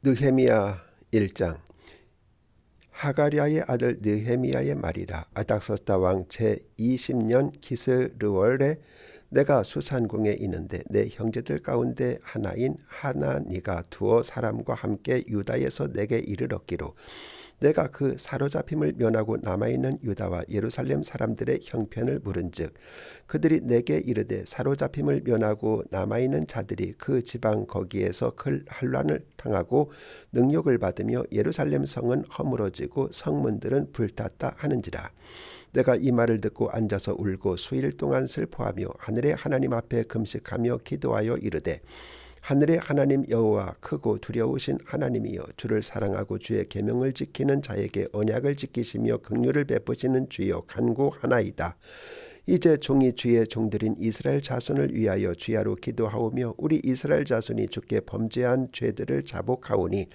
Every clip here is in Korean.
느헤미야 1장. 하가랴의 아들 느헤미야의 말이라. 아닥사스다 왕 제20년 기스르월에 내가 수산궁에 있는데 내 형제들 가운데 하나인 하나니가 두어 사람과 함께 유다에서 내게 이르렀기로 내가 그 사로잡힘을 면하고 남아있는 유다와 예루살렘 사람들의 형편을 물은즉 그들이 내게 이르되 사로잡힘을 면하고 남아있는 자들이 그 지방 거기에서 큰 환난을 당하고 능욕을 받으며 예루살렘 성은 허물어지고 성문들은 불탔다 하는지라. 내가 이 말을 듣고 앉아서 울고 수일 동안 슬퍼하며 하늘의 하나님 앞에 금식하며 기도하여 이르되 하늘의 하나님 여호와 크고 두려우신 하나님이여 주를 사랑하고 주의 계명을 지키는 자에게 언약을 지키시며 긍휼을 베푸시는 주여 간구하나이다. 이제 종이 주의 종들인 이스라엘 자손을 위하여 주야로 기도하오며 우리 이스라엘 자손이 주께 범죄한 죄들을 자복하오니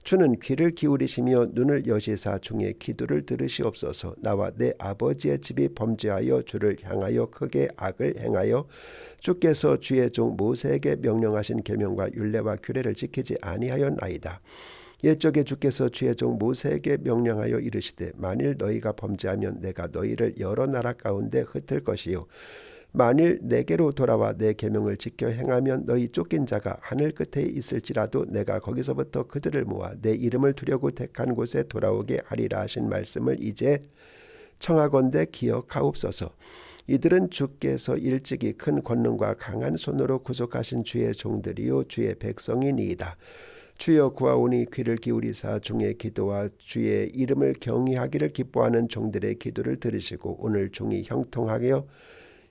주는 귀를 기울이시며 눈을 여시사 종의 기도를 들으시옵소서. 나와 내 아버지의 집이 범죄하여 주를 향하여 크게 악을 행하여 주께서 주의 종 모세에게 명령하신 계명과 율례와 규례를 지키지 아니하였나이다. 옛적에 주께서 주의 종 모세에게 명령하여 이르시되 만일 너희가 범죄하면 내가 너희를 여러 나라 가운데 흩을 것이요 만일 내게로 돌아와 내 계명을 지켜 행하면 너희 쫓긴 자가 하늘 끝에 있을지라도 내가 거기서부터 그들을 모아 내 이름을 두려고 택한 곳에 돌아오게 하리라 하신 말씀을 이제 청하건대 기억하옵소서. 이들은 주께서 일찍이 큰 권능과 강한 손으로 구속하신 주의 종들이요 주의 백성이니이다. 주여 구하오니 귀를 기울이사 종의 기도와 주의 이름을 경외하기를 기뻐하는 종들의 기도를 들으시고 오늘 종이 형통하여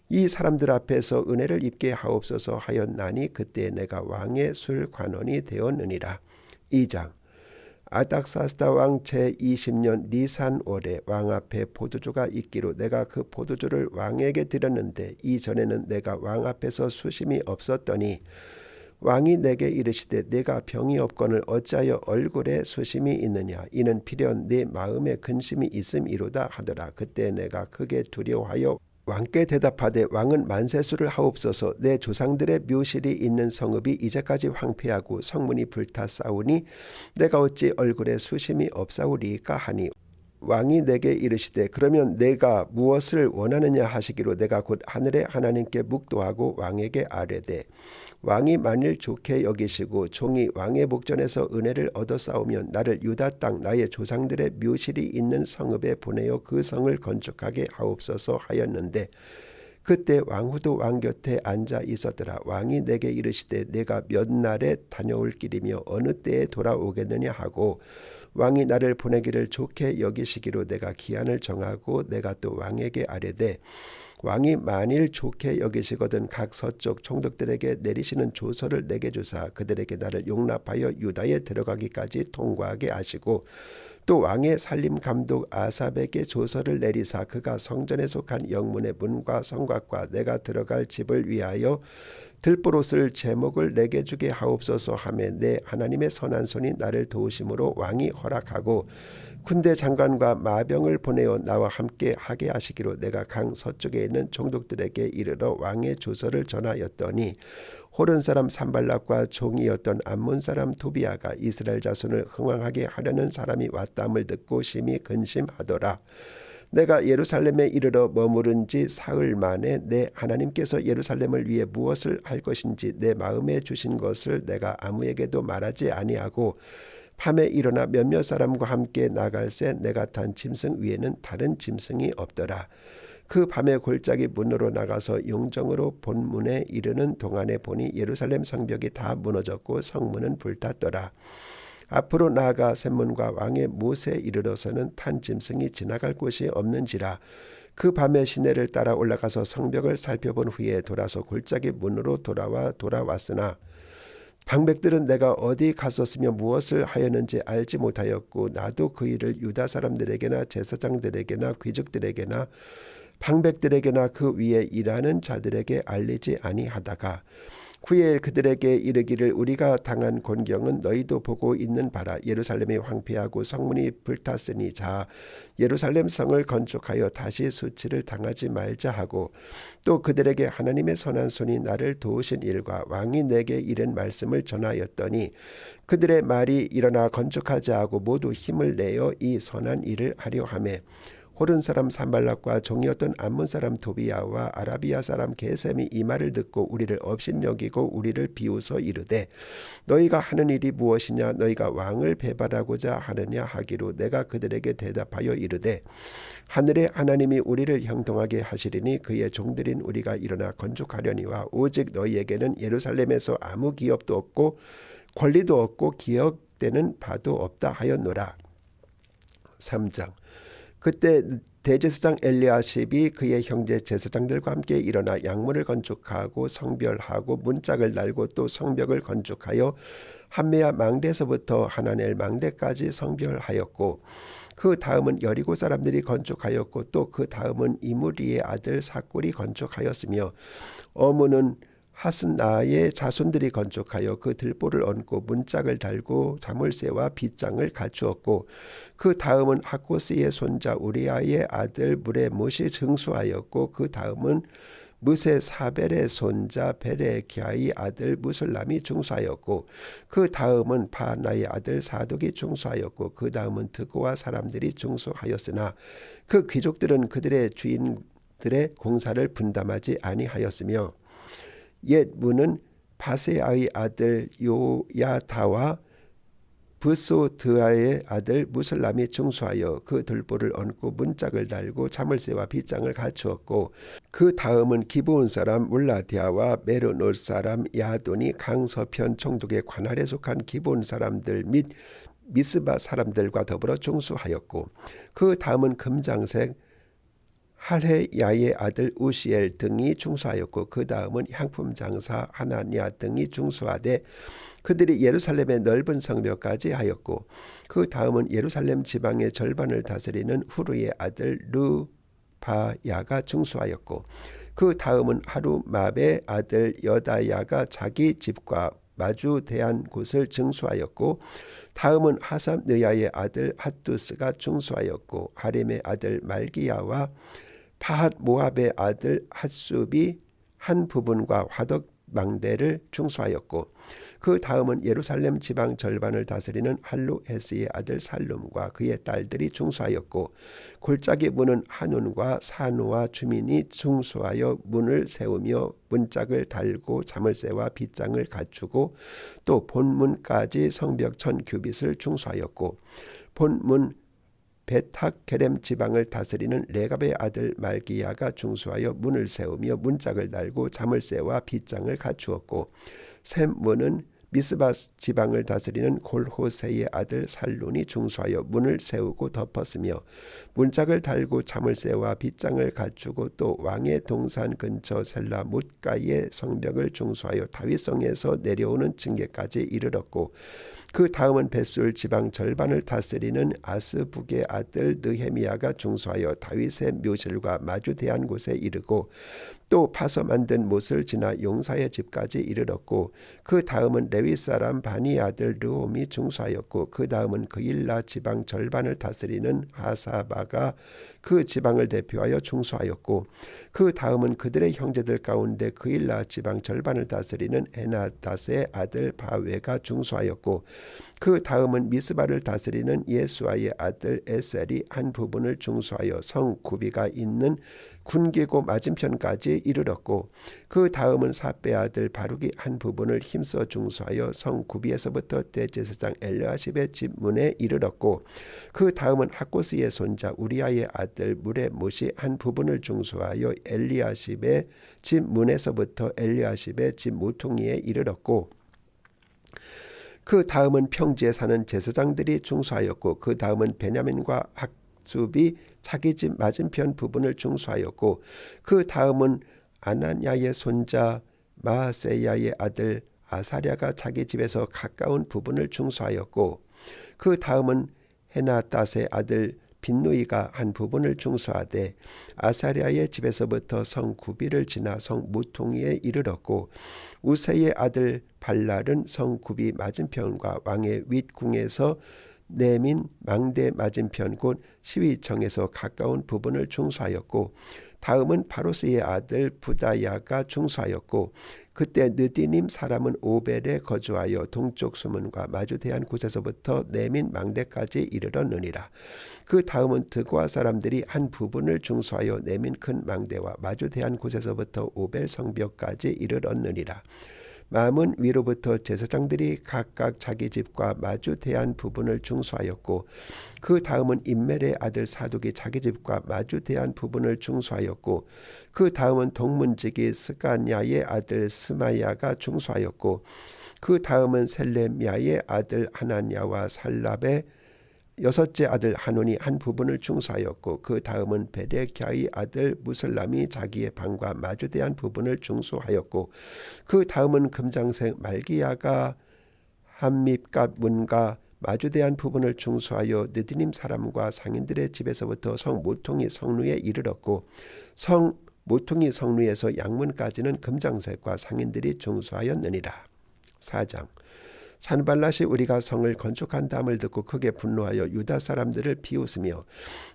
이 사람들 앞에서 은혜를 입게 하옵소서 하였나니 그때 내가 왕의 술관원이 되었느니라. 2장. 아닥사스다 왕 제20년 니산월에 왕 앞에 포도주가 있기로 내가 그 포도주를 왕에게 드렸는데 이전에는 내가 왕 앞에서 수심이 없었더니 왕이 내게 이르시되 내가 병이 없거늘 어찌하여 얼굴에 수심이 있느냐 이는 필연 네 마음에 근심이 있음이로다 하더라. 그때 내가 크게 두려워하여 왕께 대답하되 왕은 만세수를 하옵소서. 내 조상들의 묘실이 있는 성읍이 이제까지 황폐하고 성문이 불타 싸우니 내가 어찌 얼굴에 수심이 없사오리까 하니 왕이 내게 이르시되 그러면 내가 무엇을 원하느냐 하시기로 내가 곧 하늘의 하나님께 묵도하고 왕에게 아뢰되 왕이 만일 좋게 여기시고 종이 왕의 목전에서 은혜를 얻어 싸우면 나를 유다 땅 나의 조상들의 묘실이 있는 성읍에 보내어 그 성을 건축하게 하옵소서 하였는데 그때 왕후도 왕 곁에 앉아 있었더라. 왕이 내게 이르시되 내가 몇 날에 다녀올 길이며 어느 때에 돌아오겠느냐 하고 왕이 나를 보내기를 좋게 여기시기로 내가 기한을 정하고 내가 또 왕에게 아뢰되 왕이 만일 좋게 여기시거든 각 서쪽 총독들에게 내리시는 조서를 내게 주사 그들에게 나를 용납하여 유다에 들어가기까지 통과하게 하시고 또 왕의 살림 감독 아삽에게 조서를 내리사 그가 성전에 속한 영문의 문과 성곽과 내가 들어갈 집을 위하여 들보롯을 제목을 내게 주게 하옵소서 하매 내 하나님의 선한 손이 나를 도우심으로 왕이 허락하고 군대 장관과 마병을 보내어 나와 함께 하게 하시기로 내가 강 서쪽에 있는 총독들에게 이르러 왕의 조서를 전하였더니 호른 사람 산발락과 종이었던 암몬 사람 도비아가 이스라엘 자손을 흥왕하게 하려는 사람이 왔다함을 듣고 심히 근심하더라. 내가 예루살렘에 이르러 머무른 지 사흘 만에 내 하나님께서 예루살렘을 위해 무엇을 할 것인지 내 마음에 주신 것을 내가 아무에게도 말하지 아니하고 밤에 일어나 몇몇 사람과 함께 나갈새 내가 탄 짐승 위에는 다른 짐승이 없더라. 그 밤에 골짜기 문으로 나가서 용정으로 본문에 이르는 동안에 보니 예루살렘 성벽이 다 무너졌고 성문은 불탔더라. 앞으로 나아가 샘문과 왕의 못에 이르러서는 탄 짐승이 지나갈 곳이 없는지라. 그 밤에 시내를 따라 올라가서 성벽을 살펴본 후에 돌아서 골짜기 문으로 돌아왔으나 방백들은 내가 어디 갔었으며 무엇을 하였는지 알지 못하였고 나도 그 일을 유다 사람들에게나 제사장들에게나 귀족들에게나 방백들에게나 그 위에 일하는 자들에게 알리지 아니하다가 후에 그들에게 이르기를 우리가 당한 곤경은 너희도 보고 있는 바라. 예루살렘이 황폐하고 성문이 불탔으니 자 예루살렘 성을 건축하여 다시 수치를 당하지 말자 하고 또 그들에게 하나님의 선한 손이 나를 도우신 일과 왕이 내게 이른 말씀을 전하였더니 그들의 말이 일어나 건축하자 하고 모두 힘을 내어 이 선한 일을 하려 하매 호른 사람 산발락과 종이었던 암몬 사람 도비야와 아라비아 사람 게셈이 이 말을 듣고 우리를 업신여기고 우리를 비웃어 이르되 너희가 하는 일이 무엇이냐 너희가 왕을 배반하고자 하느냐 하기로 내가 그들에게 대답하여 이르되 하늘의 하나님이 우리를 형통하게 하시리니 그의 종들인 우리가 일어나 건축하려니와 오직 너희에게는 예루살렘에서 아무 기업도 없고 권리도 없고 기억되는 바도 없다 하였노라. 3장 그때 대제사장 엘리야십이 그의 형제 제사장들과 함께 일어나 양문을 건축하고 성별하고 문짝을 달고 또 성벽을 건축하여 함메야 망대에서부터 하나넬 망대까지 성별하였고 그 다음은 여리고 사람들이 건축하였고 또 그 다음은 이무리의 아들 사꿀이 건축하였으며 어문은 하스나의 자손들이 건축하여 그 들보를 얹고 문짝을 달고 자물쇠와 빗장을 갖추었고 그 다음은 하코스의 손자 우리아의 아들 무레못이 증수하였고 그 다음은 무세 사벨의 손자 베레키아의 아들 무술람이 중수하였고 그 다음은 바나의 아들 사독이 중수하였고 그 다음은 드고와 사람들이 중수하였으나 그 귀족들은 그들의 주인들의 공사를 분담하지 아니하였으며 옛 문은 바세아의 아들 요야다와 브소드아의 아들 무슬람이 중수하여 그 들보를 얹고 문짝을 달고 자물쇠와 빗장을 갖추었고 그 다음은 기브온 사람 물라디아와 메로놀 사람 야돈이 강서편 총독의 관할에 속한 기브온 사람들 및 미스바 사람들과 더불어 중수하였고 그 다음은 금장색 할헤야의 아들 우시엘 등이 중수하였고 그 다음은 향품 장사 하나니아 등이 중수하되 그들이 예루살렘의 넓은 성벽까지 하였고 그 다음은 예루살렘 지방의 절반을 다스리는 후르의 아들 르바야가 중수하였고 그 다음은 하루마베의 아들 여다야가 자기 집과 마주 대한 곳을 증수하였고 다음은 하삼느야의 아들 핫두스가 중수하였고 하림의 아들 말기야와 파핫 모압의 아들 핫숲이 한 부분과 화덕 망대를 중수하였고 그 다음은 예루살렘 지방 절반을 다스리는 할루헤스의 아들 살룸과 그의 딸들이 중수하였고 골짜기 문은 한운과 사누와 주민이 중수하여 문을 세우며 문짝을 달고 자물쇠와 빗장을 갖추고 또 본문까지 성벽 1000규빗을 중수하였고 본문 베탁게렘 지방을 다스리는 레갑의 아들 말기야가 중수하여 문을 세우며 문짝을 달고 자물쇠와 빗장을 갖추었고 샘문은 미스바 지방을 다스리는 골호세의 아들 살룬이 중수하여 문을 세우고 덮었으며 문짝을 달고 자물쇠와 빗장을 갖추고 또 왕의 동산 근처 셀라 뭇가의 성벽을 중수하여 다윗성에서 내려오는 층계까지 이르렀고 그 다음은 벳술 지방 절반을 다스리는 아스북의 아들 느헤미야가 중수하여 다윗의 묘실과 마주 대한 곳에 이르고 또 파서 만든 못을 지나 용사의 집까지 이르렀고 그 다음은 레위 사람 바니 아들 르홈이 중수하였고 그 다음은 그일라 지방 절반을 다스리는 하사바가 그 지방을 대표하여 중수하였고 그 다음은 그들의 형제들 가운데 그일라 지방 절반을 다스리는 에나닷의 아들 바웨가 중수하였고 그 다음은 미스바를 다스리는 예수아의 아들 에셀이 한 부분을 중수하여 성 구비가 있는 군계고 맞은편까지 이르렀고 그 다음은 사베 아들 바룩이 한 부분을 힘써 중수하여 성 구비에서부터 대제사장 엘리야십의 집 문에 이르렀고 그 다음은 하코스의 손자 우리아의 아들 무레못이 한 부분을 중수하여 엘리야십의 집 문에서부터 엘리야십의 집 모퉁이에 이르렀고 그 다음은 평지에 사는 제사장들이 중수하였고 그 다음은 베냐민과 숲이 자기 집 맞은편 부분을 중수하였고 그 다음은 아나냐의 손자 마세야의 아들 아사랴가 자기 집에서 가까운 부분을 중수하였고 그 다음은 헤나닷의 아들 빈누이가 한 부분을 중수하되 아사랴의 집에서부터 성 구비를 지나 성 모퉁이에 이르렀고 우세의 아들 발랄은 성 구비 맞은편과 왕의 윗궁에서 내민 망대 맞은편 곧 시위청에서 가까운 부분을 중수하였고 다음은 바로스의 아들 부다야가 중수하였고 그때 느디님 사람은 오벨에 거주하여 동쪽 수문과 마주대한 곳에서부터 내민 망대까지 이르렀느니라. 그 다음은 드고아 사람들이 한 부분을 중수하여 내민 큰 망대와 마주대한 곳에서부터 오벨 성벽까지 이르렀느니라. 마문 위로부터 제사장들이 각각 자기 집과 마주대한 부분을 중수하였고 그 다음은 임멜의 아들 사독이 자기 집과 마주대한 부분을 중수하였고 그 다음은 동문지기 스가냐의 아들 스마야가 중수하였고 그 다음은 셀레미야의 아들 하나냐와 살랍의 여섯째 아들 하논이 한 부분을 중수하였고 그 다음은 베레캬의 아들 무슬람이 자기의 방과 마주대한 부분을 중수하였고 그 다음은 금장색 말기야가 함밉갑 문과 마주대한 부분을 중수하여 느디님 사람과 상인들의 집에서부터 성 모퉁이 성루에 이르렀고 성 모퉁이 성루에서 양문까지는 금장색과 상인들이 중수하였느니라. 4장 산발랏이 우리가 성을 건축한다함을 듣고 크게 분노하여 유다 사람들을 비웃으며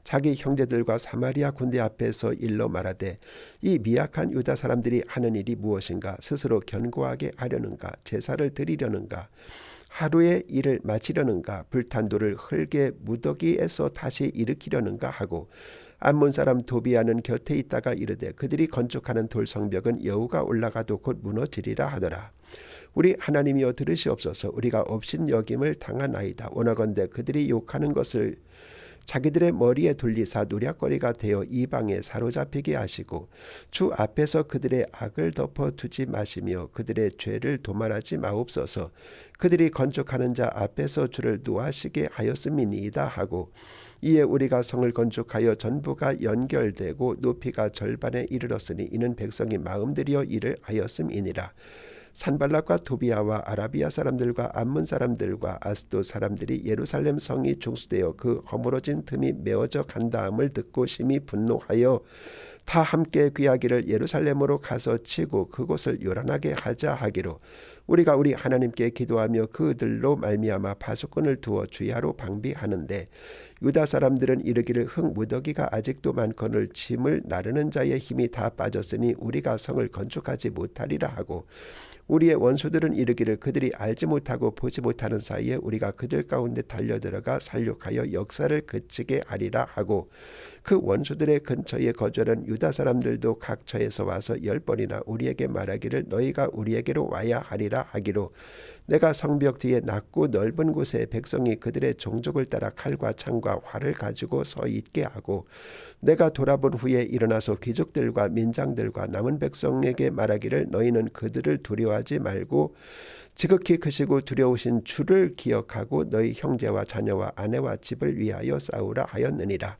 자기 형제들과 사마리아 군대 앞에서 일러 말하되 이 미약한 유다 사람들이 하는 일이 무엇인가? 스스로 견고하게 하려는가? 제사를 드리려는가? 하루의 일을 마치려는가? 불탄 돌을 흙의 무더기에서 다시 일으키려는가 하고 암몬 사람 도비아는 곁에 있다가 이르되 그들이 건축하는 돌성벽은 여우가 올라가도 곧 무너지리라 하더라. 우리 하나님이여 들으시옵소서. 우리가 업신여김을 당하나이다. 원하건대 그들이 욕하는 것을 자기들의 머리에 돌리사 노략거리가 되어 이방에 사로잡히게 하시고 주 앞에서 그들의 악을 덮어두지 마시며 그들의 죄를 도말하지 마옵소서. 그들이 건축하는 자 앞에서 주를 노하시게 하였음이니이다 하고 이에 우리가 성을 건축하여 전부가 연결되고 높이가 절반에 이르렀으니 이는 백성이 마음들이여 이를 하였음이니라. 산발락과 도비아와 아라비아 사람들과 암문 사람들과 아스도 사람들이 예루살렘 성이 중수되어 그 허물어진 틈이 메어져 간다함을 듣고 심히 분노하여 다 함께 귀하기를 예루살렘으로 가서 치고 그곳을 요란하게 하자 하기로 우리가 우리 하나님께 기도하며 그들로 말미암아 파수꾼을 두어 주야로 방비하는데 유다 사람들은 이르기를 흙 무더기가 아직도 많거늘 짐을 나르는 자의 힘이 다 빠졌으니 우리가 성을 건축하지 못하리라 하고 우리의 원수들은 이르기를 그들이 알지 못하고 보지 못하는 사이에 우리가 그들 가운데 달려들어가 살육하여 역사를 그치게 하리라 하고 그 원수들의 근처에 거주하는 유다 사람들도 각처에서 와서 10번이나 우리에게 말하기를 너희가 우리에게로 와야 하리라 하기로 내가 성벽 뒤에 낮고 넓은 곳에 백성이 그들의 종족을 따라 칼과 창과 활을 가지고 서 있게 하고 내가 돌아본 후에 일어나서 귀족들과 민장들과 남은 백성에게 말하기를 너희는 그들을 두려워하지 말고 지극히 크시고 두려우신 주를 기억하고 너희 형제와 자녀와 아내와 집을 위하여 싸우라 하였느니라.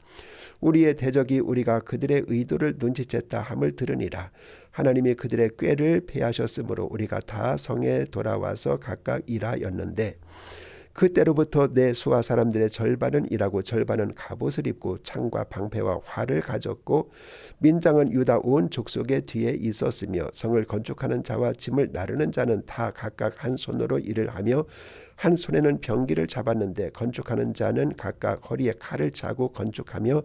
우리의 대적이 우리가 그들의 의도를 눈치챘다 함을 들으니라. 하나님이 그들의 꾀를 패하셨으므로 우리가 다 성에 돌아와서 각각 일하였는데 그때로부터 내 수하 사람들의 절반은 일하고 절반은 갑옷을 입고 창과 방패와 활을 가졌고 민장은 유다 온 족속의 뒤에 있었으며 성을 건축하는 자와 짐을 나르는 자는 다 각각 한 손으로 일을 하며 한 손에는 병기를 잡았는데 건축하는 자는 각각 허리에 칼을 차고 건축하며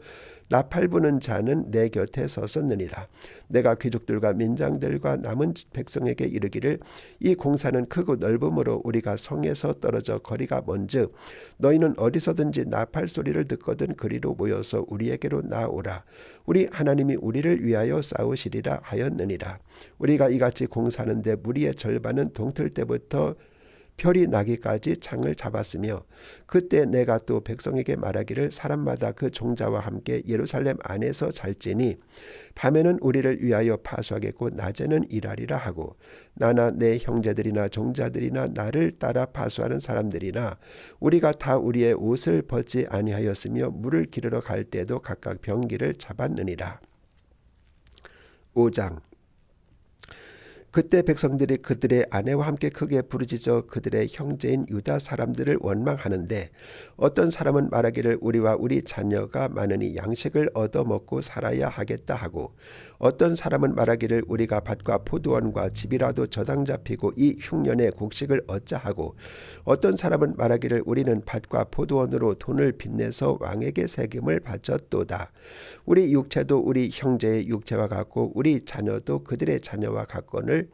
나팔 부는 자는 내 곁에 섰었느니라. 내가 귀족들과 민장들과 남은 백성에게 이르기를 이 공사는 크고 넓음으로 우리가 성에서 떨어져 거리가 먼즉 너희는 어디서든지 나팔 소리를 듣거든 그리로 모여서 우리에게로 나오라. 우리 하나님이 우리를 위하여 싸우시리라 하였느니라. 우리가 이같이 공사하는데 무리의 절반은 동틀 때부터 별이 나기까지 창을 잡았으며 그때 내가 또 백성에게 말하기를 사람마다 그 종자와 함께 예루살렘 안에서 잘지니 밤에는 우리를 위하여 파수하겠고 낮에는 일하리라 하고 나나 내 형제들이나 종자들이나 나를 따라 파수하는 사람들이나 우리가 다 우리의 옷을 벗지 아니하였으며 물을 기르러 갈 때도 각각 병기를 잡았느니라. 5장 그때 백성들이 그들의 아내와 함께 크게 부르짖어 그들의 형제인 유다 사람들을 원망하는데 어떤 사람은 말하기를 우리와 우리 자녀가 많으니 양식을 얻어먹고 살아야 하겠다 하고 어떤 사람은 말하기를 우리가 밭과 포도원과 집이라도 저당 잡히고 이 흉년에 곡식을 얻자 하고 어떤 사람은 말하기를 우리는 밭과 포도원으로 돈을 빚내서 왕에게 세금을 바쳤도다. 우리 육체도 우리 형제의 육체와 같고 우리 자녀도 그들의 자녀와 같거늘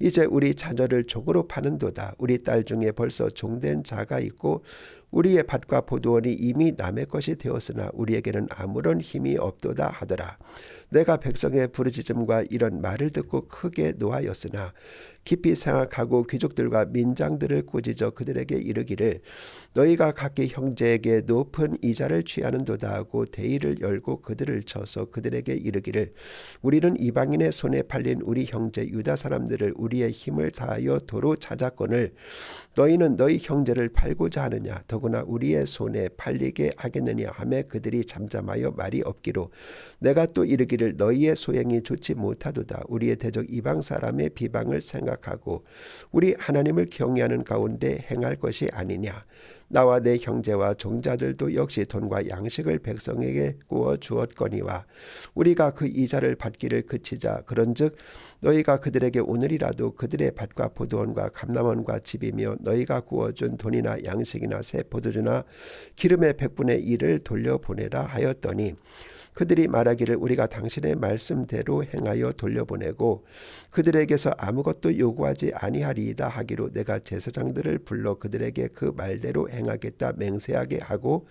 이제 우리 자녀를 종으로 파는도다. 우리 딸 중에 벌써 종된 자가 있고 우리의 밭과 포도원이 이미 남의 것이 되었으나 우리에게는 아무런 힘이 없도다 하더라. 내가 백성의 부르짖음과 이런 말을 듣고 크게 노하였으나 깊이 생각하고 귀족들과 민장들을 꾸짖어 그들에게 이르기를 너희가 각기 형제에게 높은 이자를 취하는도다 하고 대의를 열고 그들을 쳐서 그들에게 이르기를 우리는 이방인의 손에 팔린 우리 형제 유다 사람들을 우리의 힘을 다하여 도로 찾았거늘 너희는 너희 형제를 팔고자 하느냐 더구나 우리의 손에 팔리게 하겠느냐 하매 그들이 잠잠하여 말이 없기로 내가 또 이르기를 너희의 소행이 좋지 못하도다. 우리의 대적 이방 사람의 비방을 생각하고 우리 하나님을 경외하는 가운데 행할 것이 아니냐. 나와 내 형제와 종자들도 역시 돈과 양식을 백성에게 구워 주었거니와 우리가 그 이자를 받기를 그치자. 그런즉 너희가 그들에게 오늘이라도 그들의 밭과 포도원과 감람원과 집이며 너희가 구워준 돈이나 양식이나 새 포도주나 기름의 100분의 1을 돌려보내라 하였더니 그들이 말하기를 우리가 당신의 말씀대로 행하여 돌려보내고 그들에게서 아무것도 요구하지 아니하리이다 하기로 내가 제사장들을 불러 그들에게 그 말대로 행하겠다 맹세하게 하고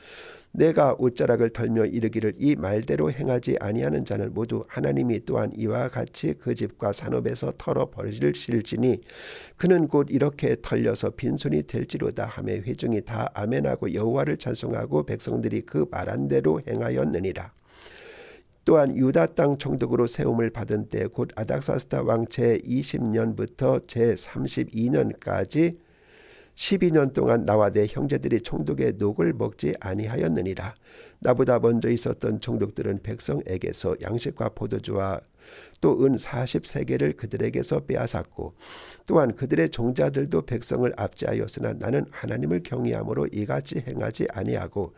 내가 옷자락을 털며 이르기를 이 말대로 행하지 아니하는 자는 모두 하나님이 또한 이와 같이 그 집과 산업에서 털어버리실지니 그는 곧 이렇게 털려서 빈손이 될지로다 하며 회중이 다 아멘하고 여호와를 찬송하고 백성들이 그 말한 대로 행하였느니라. 또한 유다 땅 총독으로 세움을 받은 때 곧 아닥사스다 왕 제20년부터 제32년까지 12년 동안 나와 내 형제들이 총독의 녹을 먹지 아니하였느니라. 나보다 먼저 있었던 총독들은 백성에게서 양식과 포도주와 또 은 40세겔을 그들에게서 빼앗았고 또한 그들의 종자들도 백성을 압제하였으나 나는 하나님을 경외함으로 이같이 행하지 아니하고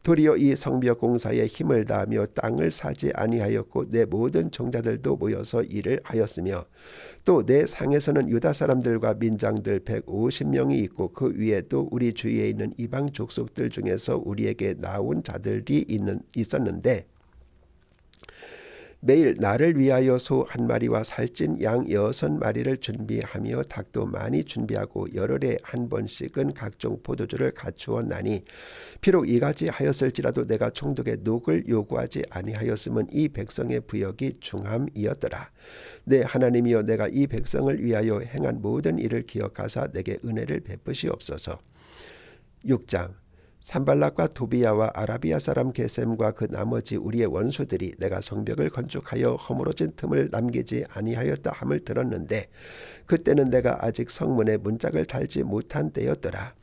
도리어 이 성벽 공사에 힘을 다하며 땅을 사지 아니하였고 내 모든 종자들도 모여서 일을 하였으며 또 내 상에서는 유다 사람들과 민장들 150명이 있고 그 위에도 우리 주위에 있는 이방 족속들 중에서 우리에게 나온 자들이 있었는데 매일 나를 위하여 소 한 마리와 살찐 양 6마리를 준비하며 닭도 많이 준비하고 열흘에 한 번씩은 각종 포도주를 갖추었나니 비록 이같이 하였을지라도 내가 총독의 녹을 요구하지 아니하였음은 이 백성의 부역이 중함이었더라. 내 하나님이여 내가 이 백성을 위하여 행한 모든 일을 기억하사 내게 은혜를 베푸시옵소서. 6장 산발락과 도비야와 아라비아 사람 게셈과 그 나머지 우리의 원수들이 내가 성벽을 건축하여 허물어진 틈을 남기지 아니하였다 함을 들었는데 그때는 내가 아직 성문에 문짝을 달지 못한 때였더라.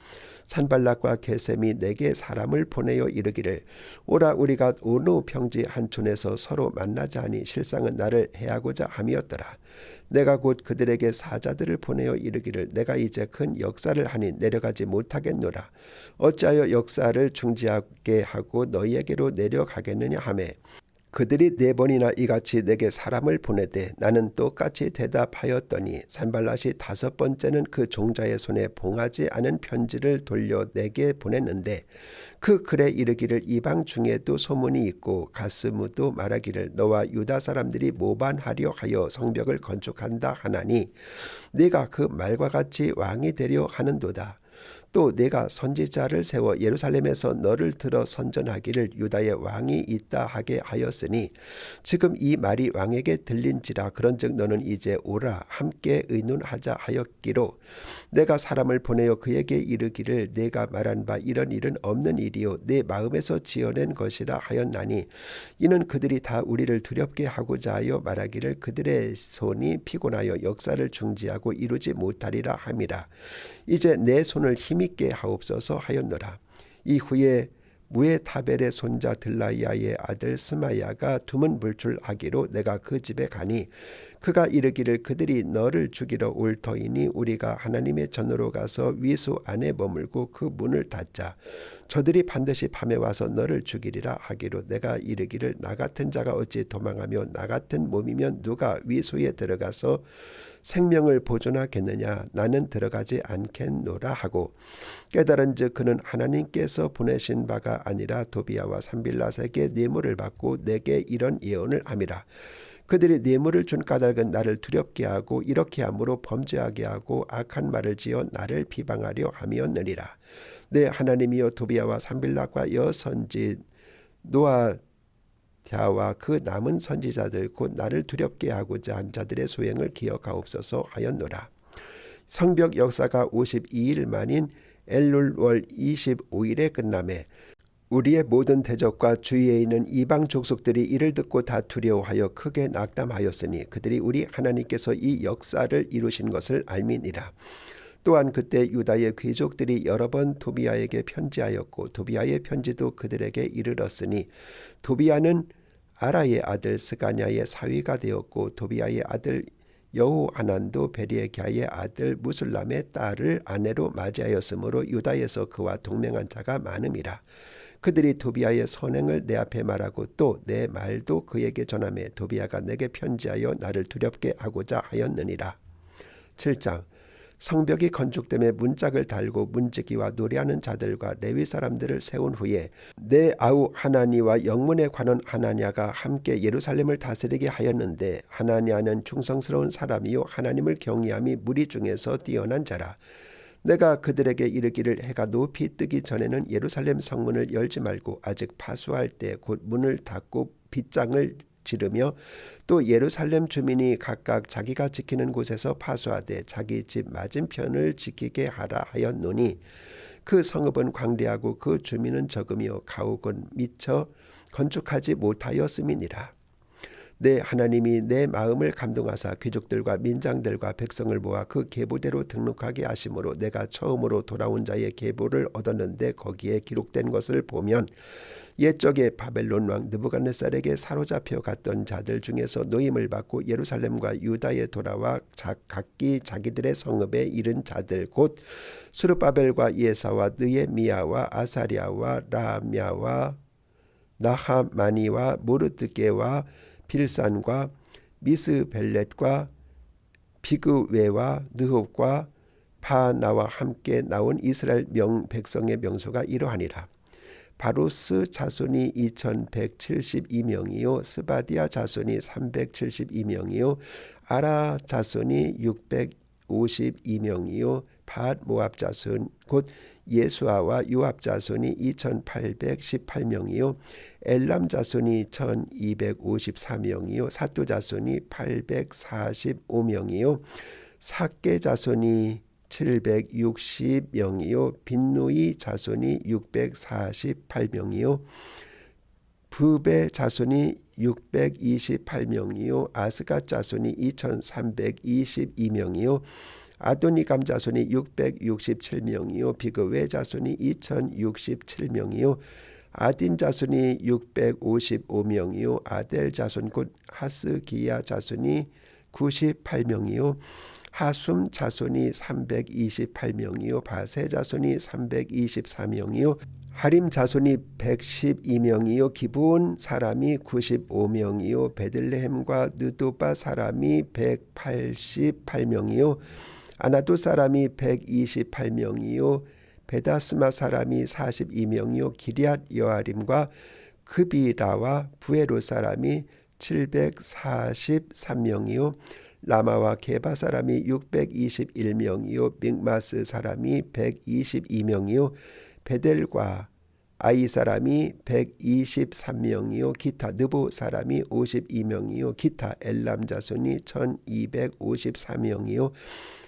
산발락과 게셈이 내게 사람을 보내어 이르기를 오라 우리가 어느 평지 한촌에서 서로 만나자 하니 실상은 나를 해하고자 함이었더라. 내가 곧 그들에게 사자들을 보내어 이르기를 내가 이제 큰 역사를 하니 내려가지 못하겠노라. 어찌하여 역사를 중지하게 하고 너희에게로 내려가겠느냐 하매 그들이 4번이나 이같이 내게 사람을 보내되 나는 똑같이 대답하였더니 산발랏이 5번째는 그 종자의 손에 봉하지 않은 편지를 돌려 내게 보냈는데 그 글에 이르기를 이방 중에도 소문이 있고 가스무도 말하기를 너와 유다 사람들이 모반하려 하여 성벽을 건축한다 하나니 네가 그 말과 같이 왕이 되려 하는도다. 또 내가 선지자를 세워 예루살렘에서 너를 들어 선전하기를 유다의 왕이 있다 하게 하였으니 지금 이 말이 왕에게 들린지라. 그런즉 너는 이제 오라 함께 의논하자 하였기로 내가 사람을 보내어 그에게 이르기를 내가 말한 바 이런 일은 없는 일이요 내 마음에서 지어낸 것이라 하였나니 이는 그들이 다 우리를 두렵게 하고자 하여 말하기를 그들의 손이 피곤하여 역사를 중지하고 이루지 못하리라 함이라. 이제 내 손을 힘있게 하옵소서 하였노라. 이후에 무에타벨의 손자 들라이아의 아들 스마야가 두문 물출하기로 내가 그 집에 가니 그가 이르기를 그들이 너를 죽이러 올 터이니 우리가 하나님의 전으로 가서 위수 안에 머물고 그 문을 닫자. 저들이 반드시 밤에 와서 너를 죽이리라 하기로 내가 이르기를 나 같은 자가 어찌 도망하며 나 같은 몸이면 누가 위수에 들어가서 생명을 보존하겠느냐. 나는 들어가지 않겠노라 하고 깨달은즉 그는 하나님께서 보내신 바가 아니라 도비아와 산빌랏에게 뇌물을 받고 내게 이런 예언을 함이라. 그들이 뇌물을 준 까닭은 나를 두렵게 하고 이렇게 함으로 범죄하게 하고 악한 말을 지어 나를 비방하려 함이었느니라. 내 하나님이여 도비아와 산빌랏과 여선지 노아디아와 그 남은 선지자들 곧 나를 두렵게 하고자 한 자들의 소행을 기억하옵소서 하였노라. 성벽 역사가 52일 만인 엘룰월 25일에 끝나매 우리의 모든 대적과 주위에 있는 이방 족속들이 이를 듣고 다 두려워하여 크게 낙담하였으니 그들이 우리 하나님께서 이 역사를 이루신 것을 알미니라. 또한 그때 유다의 귀족들이 여러 번 도비아에게 편지하였고 도비아의 편지도 그들에게 이르렀으니 도비아는 아라의 아들 스가냐의 사위가 되었고 도비아의 아들 여호하난도 베리에갸의 아들 무술람의 딸을 아내로 맞이하였으므로 유다에서 그와 동맹한 자가 많음이라. 그들이 도비아의 선행을 내 앞에 말하고 또 내 말도 그에게 전하매 도비아가 내게 편지하여 나를 두렵게 하고자 하였느니라. 7장 성벽이 건축됨에 문짝을 달고 문지기와 노래하는 자들과 레위 사람들을 세운 후에 내 아우 하나니와 영문에 관한 하나냐가 함께 예루살렘을 다스리게 하였는데 하나냐는 충성스러운 사람이요 하나님을 경외함이 무리 중에서 뛰어난 자라. 내가 그들에게 이르기를 해가 높이 뜨기 전에는 예루살렘 성문을 열지 말고 아직 파수할 때 곧 문을 닫고 빗장을 지르며 또 예루살렘 주민이 각각 자기가 지키는 곳에서 파수하되 자기 집 맞은편을 지키게 하라 하였노니 그 성읍은 광대하고 그 주민은 적으며 가옥은 미처 건축하지 못하였음이니라. 내 하나님이 내 마음을 감동하사 귀족들과 민장들과 백성을 모아 그 계보대로 등록하게 하심으로 내가 처음으로 돌아온 자의 계보를 얻었는데 거기에 기록된 것을 보면 옛적에 바벨론 왕 느부갓네살에게 사로잡혀 갔던 자들 중에서 노임을 받고 예루살렘과 유다에 돌아와 각기 자기들의 성읍에 이른 자들 곧 스룹바벨과 예사와 느헤미야와 아사랴와 라미야와 나하마니와 모르드게와 빌산과 미스벨렛과 비그웨와 느홉과 바나와 함께 나온 이스라엘 백성의 명수가 이러하니라. 바루스 자손이 2172명이요 스바디아 자손이 372명이요 아라 자손이 652명이요 밧 모압 자손 곧 예수아와 요압 자손이 2818명이요 엘람 자손이 1254명이요 사뚜 자손이 845명이요 삭게 자손이 760명이요 빈누이 자손이 648명이요 브베 자손이 628명이요 아스갓 자손이 2322명이요 아도니감 자손이 667명이요 비그웨 자손이 2067명이요 아딘 자손이 655명이요 아델 자손 곧 하스기야 자손이 98명이요 하숨 자손이 328명이요 바세 자손이 324명이요 하림 자손이 112명이요 기브온 사람이 95명이요 베들레헴과 느도바 사람이 188명이요 아나도 사람이 128명이요 베다스마 사람이 42명이요 기럇 여아림과 그비라와 부에로 사람이 743명이요 라마와 게바 사람이 621명이요 믹마스 사람이 122명이요 베델과 아이 사람이 123명이요 기타 느보 사람이 52명이요 기타 엘람 자손이 1254명이요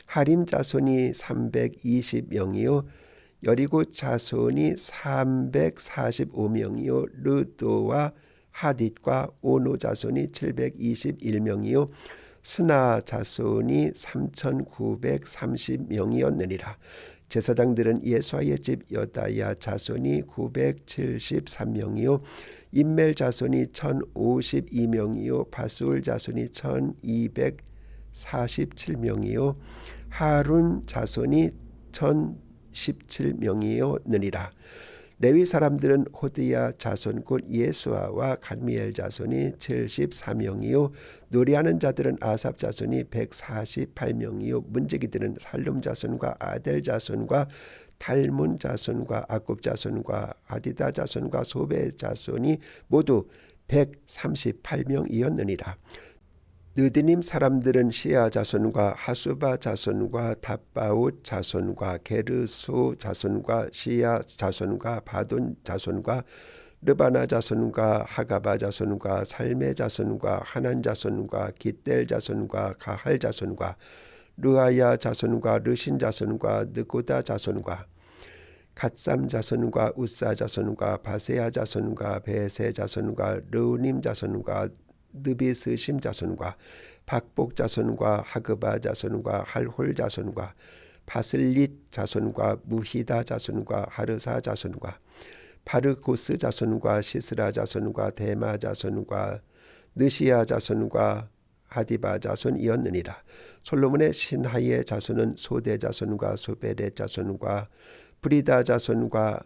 하림 자손이 320명이요 여리고 자손이 345명이요 르도와 하딧과 오노 자손이 721명이요 스나 자손이 3930명이었느니라. 제사장들은 예수아의 집 여다야 자손이 973명이요 임멜 자손이 1052명이요 바수울 자손이 1247명이요 하룬 자손이 1017명이요 느니라. 레위 사람들은 호드야 자손 곧 예수아와 간미엘 자손이 74명이요 노래하는 자들은 아삽 자손이 148명이요 문지기들은 살룸 자손과 아델 자손과 탈문 자손과 아굽 자손과 아디다 자손과 소베 자손이 모두 138명이었느니라. 느디님 사람들은 시아 자손과 하수바 자손과 답바웃 자손과 게르소 자손과 시아 자손과 바돈 자손과 르바나 자손과 하가바 자손과 살메 자손과 하난 자손과 기델 자손과 가할 자손과 르아야 자손과 르신 자손과 느고다 자손과 갓삼 자손과 우사 자손과 바세아 자손과 베세 자손과 르우님 자손과 느비스심 자손과 박복 자손과 하그바 자손과 할홀 자손과 바슬릿 자손과 무히다 자손과 하르사 자손과 바르고스 자손과 시스라 자손과 데마 자손과 느시아 자손과 하디바 자손이었느니라. 솔로몬의 신하의 자손은 소대 자손과 소베렛 자손과 브리다 자손과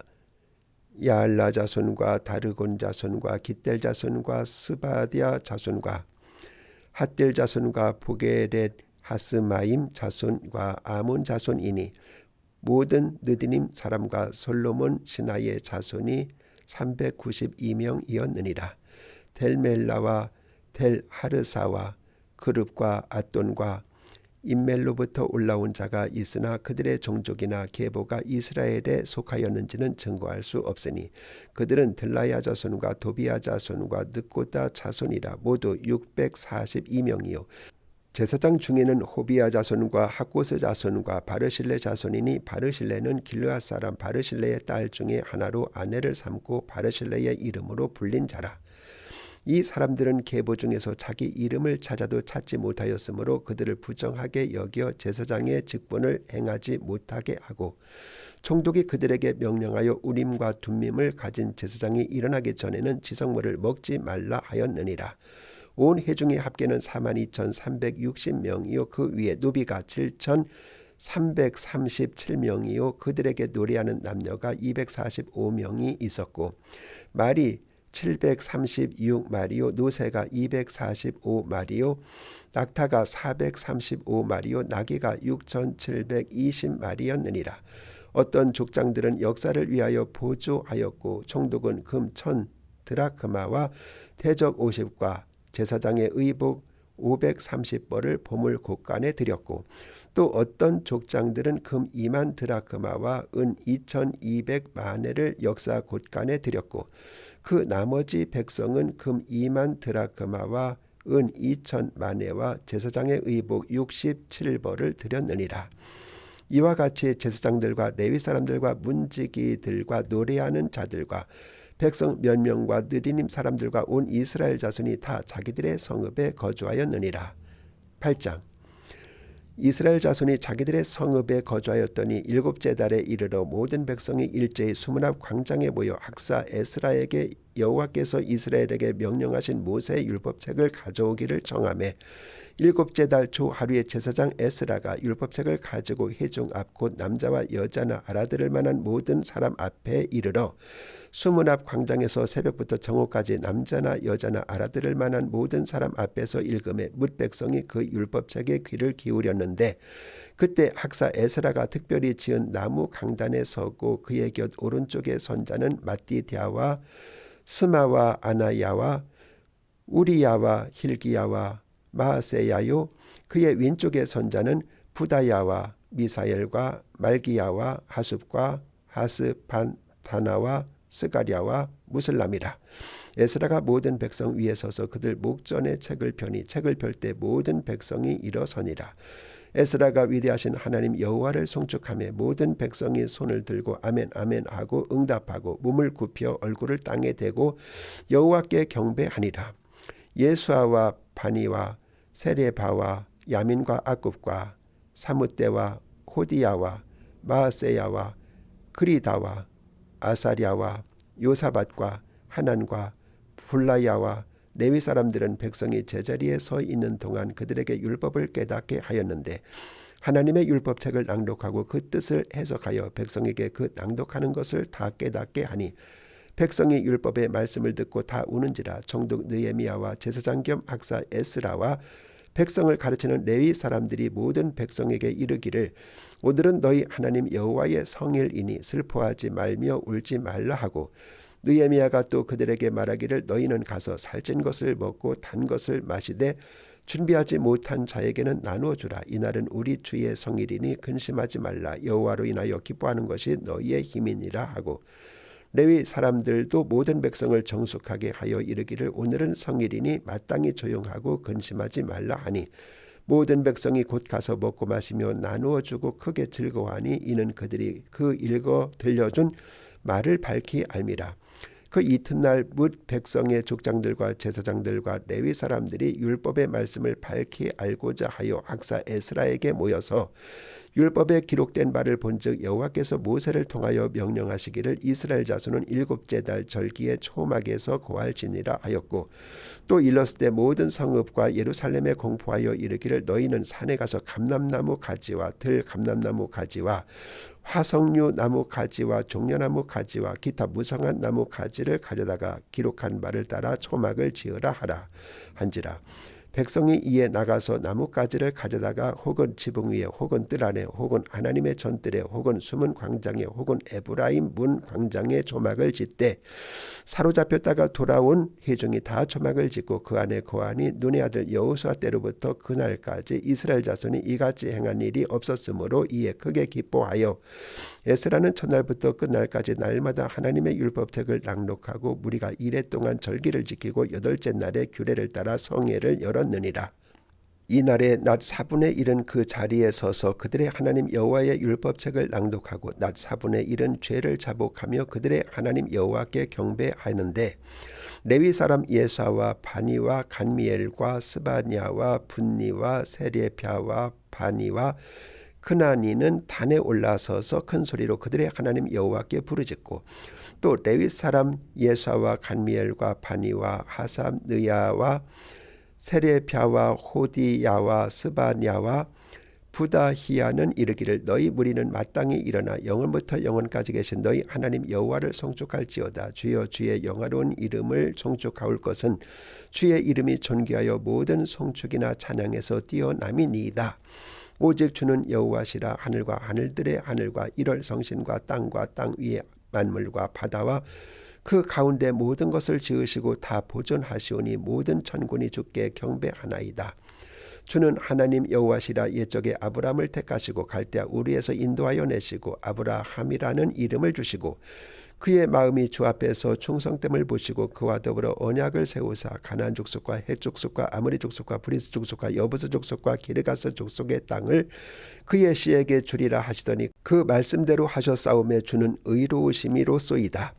야알라 자손과 다르곤 자손과 깃델 자손과 스바디아 자손과 핫델 자손과 보게렛 하스마임 자손과 아몬 자손이니 모든 느디님 사람과 솔로몬 신하의 자손이 392명이었느니라. 델멜라와 델하르사와 그룹과 아돈과 임멜로부터 올라온 자가 있으나 그들의 종족이나 계보가 이스라엘에 속하였는지는 증거할 수 없으니 그들은 들라야 자손과 도비야 자손과 느고다 자손이라. 모두 642명이요 제사장 중에는 호비야 자손과 하고스 자손과 바르실레 자손이니 바르실레는 길르앗 사람 바르실레의 딸 중에 하나로 아내를 삼고 바르실레의 이름으로 불린 자라. 이 사람들은 계보 중에서 자기 이름을 찾아도 찾지 못하였으므로 그들을 부정하게 여겨 제사장의 직분을 행하지 못하게 하고 총독이 그들에게 명령하여 우림과 둠밈을 가진 제사장이 일어나기 전에는 지성물을 먹지 말라 하였느니라. 온 회중의 합계는 42,360명이요 그 위에 노비가 7,337명이요 그들에게 노래하는 남녀가 245명이 있었고 말이 736마리요 노새가 245마리요 낙타가 435마리요 나귀가 6,720마리였느니라. 어떤 족장들은 역사를 위하여 보조하였고 총독은 금 1,000드라크마와 대적 50과 제사장의 의복 530벌을 보물 곳간에 드렸고 또 어떤 족장들은 금 2만 드라크마와 은 2,200마네를 역사 곳간에 드렸고 그 나머지 백성은 금 2만 드라크마와 은 2,000마네와 제사장의 의복 67벌을 드렸느니라. 이와 같이 제사장들과 레위 사람들과 문지기들과 노래하는 자들과 백성 몇 명과 느디님 사람들과 온 이스라엘 자손이 다 자기들의 성읍에 거주하였느니라. 8장 이스라엘 자손이 자기들의 성읍에 거주하였더니 일곱째 달에 이르러 모든 백성이 일제히 수문앞 광장에 모여 학사 에스라에게 여호와께서 이스라엘에게 명령하신 모세의 율법책을 가져오기를 정하매 일곱째 달 초 하루에 제사장 에스라가 율법책을 가지고 회중 앞 곧 남자와 여자나 알아들을 만한 모든 사람 앞에 이르러 수문 앞 광장에서 새벽부터 정오까지 남자나 여자나 알아들을 만한 모든 사람 앞에서 읽음에 뭇 백성이 그 율법책에 귀를 기울였는데 그때 학사 에스라가 특별히 지은 나무 강단에 서고 그의 곁 오른쪽에 선 자는 마띠디아와 스마와 아나야와 우리야와 힐기야와 마세야요 그의 왼쪽에 선 자는 부다야와 미사엘과 말기야와 하숲과 하스판타나와 스가랴와 무슬람이라. 에스라가 모든 백성 위에 서서 그들 목전에 책을 펴니 책을 펼 때 모든 백성이 일어서니라. 에스라가 위대하신 하나님 여호와를 송축하며 모든 백성이 손을 들고 아멘 아멘 하고 응답하고 몸을 굽혀 얼굴을 땅에 대고 여호와께 경배하니라. 예수아와 바니와 세레바와 야민과 아굽과 사무떼와 호디야와 마아세야와 그리다와 아사랴와 요사밧과 하난과 불라야와 레위 사람들은 백성이 제자리에 서 있는 동안 그들에게 율법을 깨닫게 하였는데 하나님의 율법책을 낭독하고 그 뜻을 해석하여 백성에게 그 낭독하는 것을 다 깨닫게 하니 백성이 율법의 말씀을 듣고 다 우는지라. 총독 느헤미야와 제사장 겸 학사 에스라와 백성을 가르치는 레위 사람들이 모든 백성에게 이르기를 오늘은 너희 하나님 여호와의 성일이니 슬퍼하지 말며 울지 말라 하고 느헤미야가 또 그들에게 말하기를 너희는 가서 살찐 것을 먹고 단 것을 마시되 준비하지 못한 자에게는 나누어 주라. 이날은 우리 주의 성일이니 근심하지 말라. 여호와로 인하여 기뻐하는 것이 너희의 힘이니라 하고 레위 사람들도 모든 백성을 정숙하게 하여 이르기를 오늘은 성일이니 마땅히 조용하고 근심하지 말라 하니 모든 백성이 곧 가서 먹고 마시며 나누어 주고 크게 즐거워하니 이는 그들이 그 읽어 들려준 말을 밝히 알미라. 그 이튿날 뭇 백성의 족장들과 제사장들과 레위 사람들이 율법의 말씀을 밝히 알고자 하여 학사 에스라에게 모여서 율법에 기록된 바를 본즉 여호와께서 모세를 통하여 명령하시기를 이스라엘 자손은 일곱째 달 절기에 초막에서 고할지니라 하였고 또 일렀을 때 모든 성읍과 예루살렘에 공포하여 이르기를 너희는 산에 가서 감람나무 가지와 들 감람나무 가지와 화석류 나무 가지와 종려나무 가지와 기타 무성한 나무 가지를 가져다가 기록한 바를 따라 초막을 지으라 하라 한지라. 백성이 이에 나가서 나뭇가지를 가져다가 혹은 지붕 위에 혹은 뜰 안에 혹은 하나님의 전뜰에 혹은 숨은 광장에 혹은 에브라임 문 광장에 조막을 짓되 사로잡혔다가 돌아온 회중이 다 조막을 짓고 그 안에 거하니 눈의 아들 여호수아 때로부터 그날까지 이스라엘 자손이 이같이 행한 일이 없었으므로 이에 크게 기뻐하여 에스라는 첫날부터 끝날까지 날마다 하나님의 율법책을 낭독하고 무리가 이레 동안 절기를 지키고 여덟째 날에 규례를 따라 성회를 열었느니라. 이날에 낮 4분의 1은 그 자리에 서서 그들의 하나님 여호와의 율법책을 낭독하고 낮 4분의 1은 죄를 자복하며 그들의 하나님 여호와께 경배하는데 레위 사람 예사와 바니와 간미엘과 스바냐와 분니와 세레피아와 바니와 크나니는 단에 올라서서 큰 소리로 그들의 하나님 여호와께 부르짖고 또 레위 사람 예사와 간미엘과 바니와 하삼 느야와 세레피아와 호디야와 스바냐와 부다히야는 이르기를 너희 무리는 마땅히 일어나 영원부터 영원까지 계신 너희 하나님 여호와를 송축할지어다. 주여 주의 영화로운 이름을 송축하올 것은 주의 이름이 존귀하여 모든 송축이나 찬양에서 뛰어남이니이다. 오직 주는 여호와시라. 하늘과 하늘들의 하늘과 일월 성신과 땅과 땅 위의 만물과 바다와 그 가운데 모든 것을 지으시고 다 보존하시오니 모든 천군이 주께 경배하나이다. 주는 하나님 여호와시라. 옛적에 아브라함을 택하시고 갈대아 우르에서 인도하여 내시고 아브라함이라는 이름을 주시고 그의 마음이 주 앞에서 충성됨을 보시고 그와 더불어 언약을 세우사 가나안 족속과 헷 족속과 아모리 족속과 브리스 족속과 여부스 족속과 기르가스 족속의 땅을 그의 씨에게 주리라 하시더니 그 말씀대로 하셨사오매 주는 의로우심이로소이다.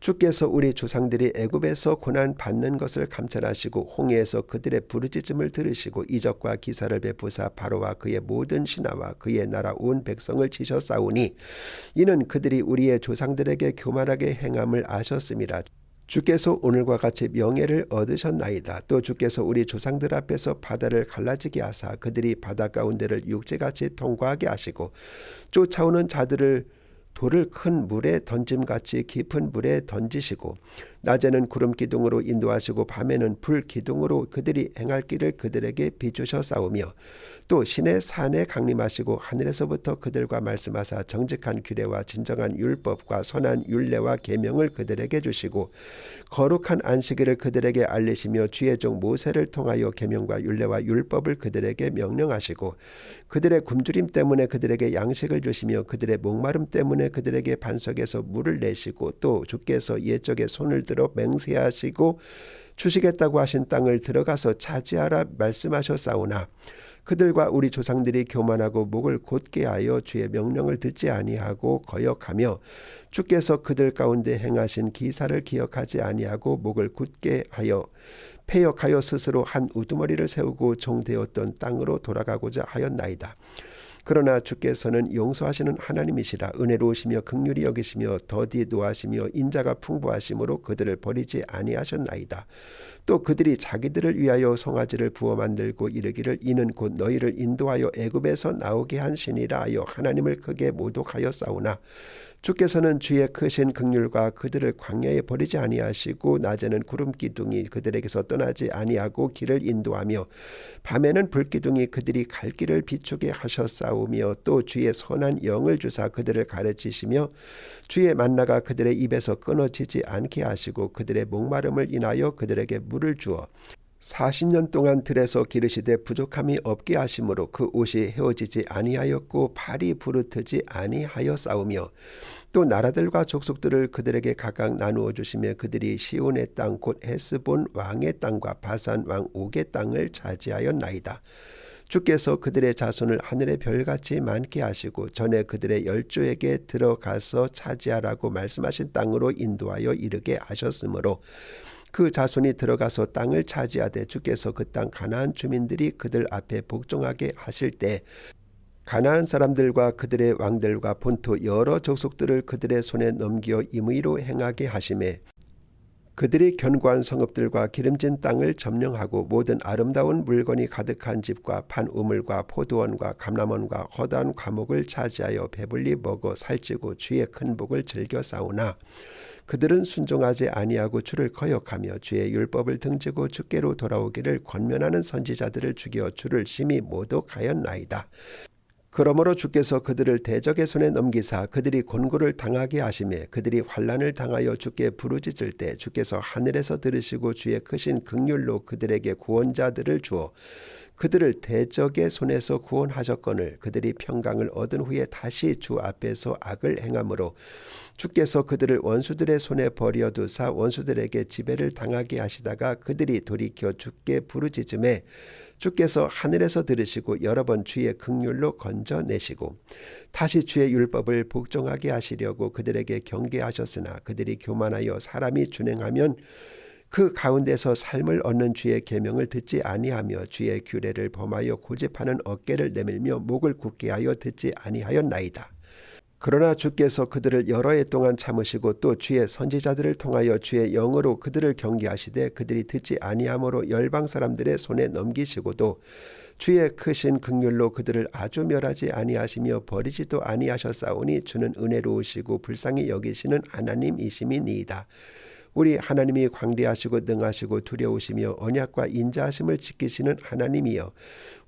주께서 우리 조상들이 애굽에서 고난 받는 것을 감찰하시고 홍해에서 그들의 부르짖음을 들으시고 이적과 기사를 베푸사 바로와 그의 모든 신하와 그의 나라 온 백성을 치셨사오니 이는 그들이 우리의 조상들에게 교만하게 행함을 아셨음이라. 주께서 오늘과 같이 명예를 얻으셨나이다. 또 주께서 우리 조상들 앞에서 바다를 갈라지게 하사 그들이 바다 가운데를 육지같이 통과하게 하시고 쫓아오는 자들을 돌을 큰 물에 던짐같이 깊은 물에 던지시고 낮에는 구름 기둥으로 인도하시고 밤에는 불 기둥으로 그들이 행할 길을 그들에게 비추셨사오며 또 신의 산에 강림하시고 하늘에서부터 그들과 말씀하사 정직한 규례와 진정한 율법과 선한 율례와 계명을 그들에게 주시고 거룩한 안식일을 그들에게 알리시며 주의 종 모세를 통하여 계명과 율례와 율법을 그들에게 명령하시고 그들의 굶주림 때문에 그들에게 양식을 주시며 그들의 목마름 때문에 그들에게 반석에서 물을 내시고 또 주께서 옛적에 손을 들어 맹세하시고 주시겠다고 하신 땅을 들어가서 차지하라 말씀하셨사오나 그들과 우리 조상들이 교만하고 목을 곧게 하여 주의 명령을 듣지 아니하고 거역하며 주께서 그들 가운데 행하신 기사를 기억하지 아니하고 목을 굳게 하여 패역하여 스스로 한 우두머리를 세우고 종되었던 땅으로 돌아가고자 하였나이다. 그러나 주께서는 용서하시는 하나님이시라. 은혜로우시며 긍휼히 여기시며 더디 노하시며 인자가 풍부하심으로 그들을 버리지 아니하셨나이다. 또 그들이 자기들을 위하여 송아지를 부어 만들고 이르기를 이는 곧 너희를 인도하여 애굽에서 나오게 한 신이라 하여 하나님을 크게 모독하여 싸우나 주께서는 주의 크신 긍휼과 그들을 광야에 버리지 아니하시고 낮에는 구름 기둥이 그들에게서 떠나지 아니하고 길을 인도하며 밤에는 불기둥이 그들이 갈 길을 비추게 하셨사오며 또 주의 선한 영을 주사 그들을 가르치시며 주의 만나가 그들의 입에서 끊어지지 않게 하시고 그들의 목마름을 인하여 그들에게 물을 주어 40년 동안 들에서 기르시되 부족함이 없게 하심으로 그 옷이 헤어지지 아니하였고 발이 부르트지 아니하였사오며 또 나라들과 족속들을 그들에게 각각 나누어 주시며 그들이 시온의 땅 곧 헤스본 왕의 땅과 바산 왕 옥의 땅을 차지하였나이다. 주께서 그들의 자손을 하늘의 별같이 많게 하시고 전에 그들의 열조에게 들어가서 차지하라고 말씀하신 땅으로 인도하여 이르게 하셨으므로 그 자손이 들어가서 땅을 차지하되 주께서 그 땅 가나안 주민들이 그들 앞에 복종하게 하실 때 가나안 사람들과 그들의 왕들과 본토 여러 족속들을 그들의 손에 넘겨 임의로 행하게 하시매 그들이 견고한 성읍들과 기름진 땅을 점령하고 모든 아름다운 물건이 가득한 집과 판 우물과 포도원과 감람원과 허다한 과목을 차지하여 배불리 먹어 살찌고 주의 큰 복을 즐겨 싸우나 그들은 순종하지 아니하고 주를 거역하며 주의 율법을 등지고 주께로 돌아오기를 권면하는 선지자들을 죽여 주를 심히 모독하였나이다. 그러므로 주께서 그들을 대적의 손에 넘기사 그들이 곤고를 당하게 하시매 그들이 환난을 당하여 주께 부르짖을 때 주께서 하늘에서 들으시고 주의 크신 긍휼로 그들에게 구원자들을 주어 그들을 대적의 손에서 구원하셨거늘 그들이 평강을 얻은 후에 다시 주 앞에서 악을 행함으로 주께서 그들을 원수들의 손에 버려두사 원수들에게 지배를 당하게 하시다가 그들이 돌이켜 주께 부르짖음에 주께서 하늘에서 들으시고 여러 번 주의 긍휼로 건져내시고 다시 주의 율법을 복종하게 하시려고 그들에게 경계하셨으나 그들이 교만하여 사람이 준행하면 그 가운데서 삶을 얻는 주의 계명을 듣지 아니하며 주의 규례를 범하여 고집하는 어깨를 내밀며 목을 굳게 하여 듣지 아니하였나이다. 그러나 주께서 그들을 여러 해 동안 참으시고 또 주의 선지자들을 통하여 주의 영으로 그들을 경계하시되 그들이 듣지 아니하므로 열방 사람들의 손에 넘기시고도 주의 크신 긍휼로 그들을 아주 멸하지 아니하시며 버리지도 아니하셨사오니 주는 은혜로우시고 불쌍히 여기시는 하나님이심이니이다. 우리 하나님이 광대하시고 능하시고 두려우시며 언약과 인자하심을 지키시는 하나님이여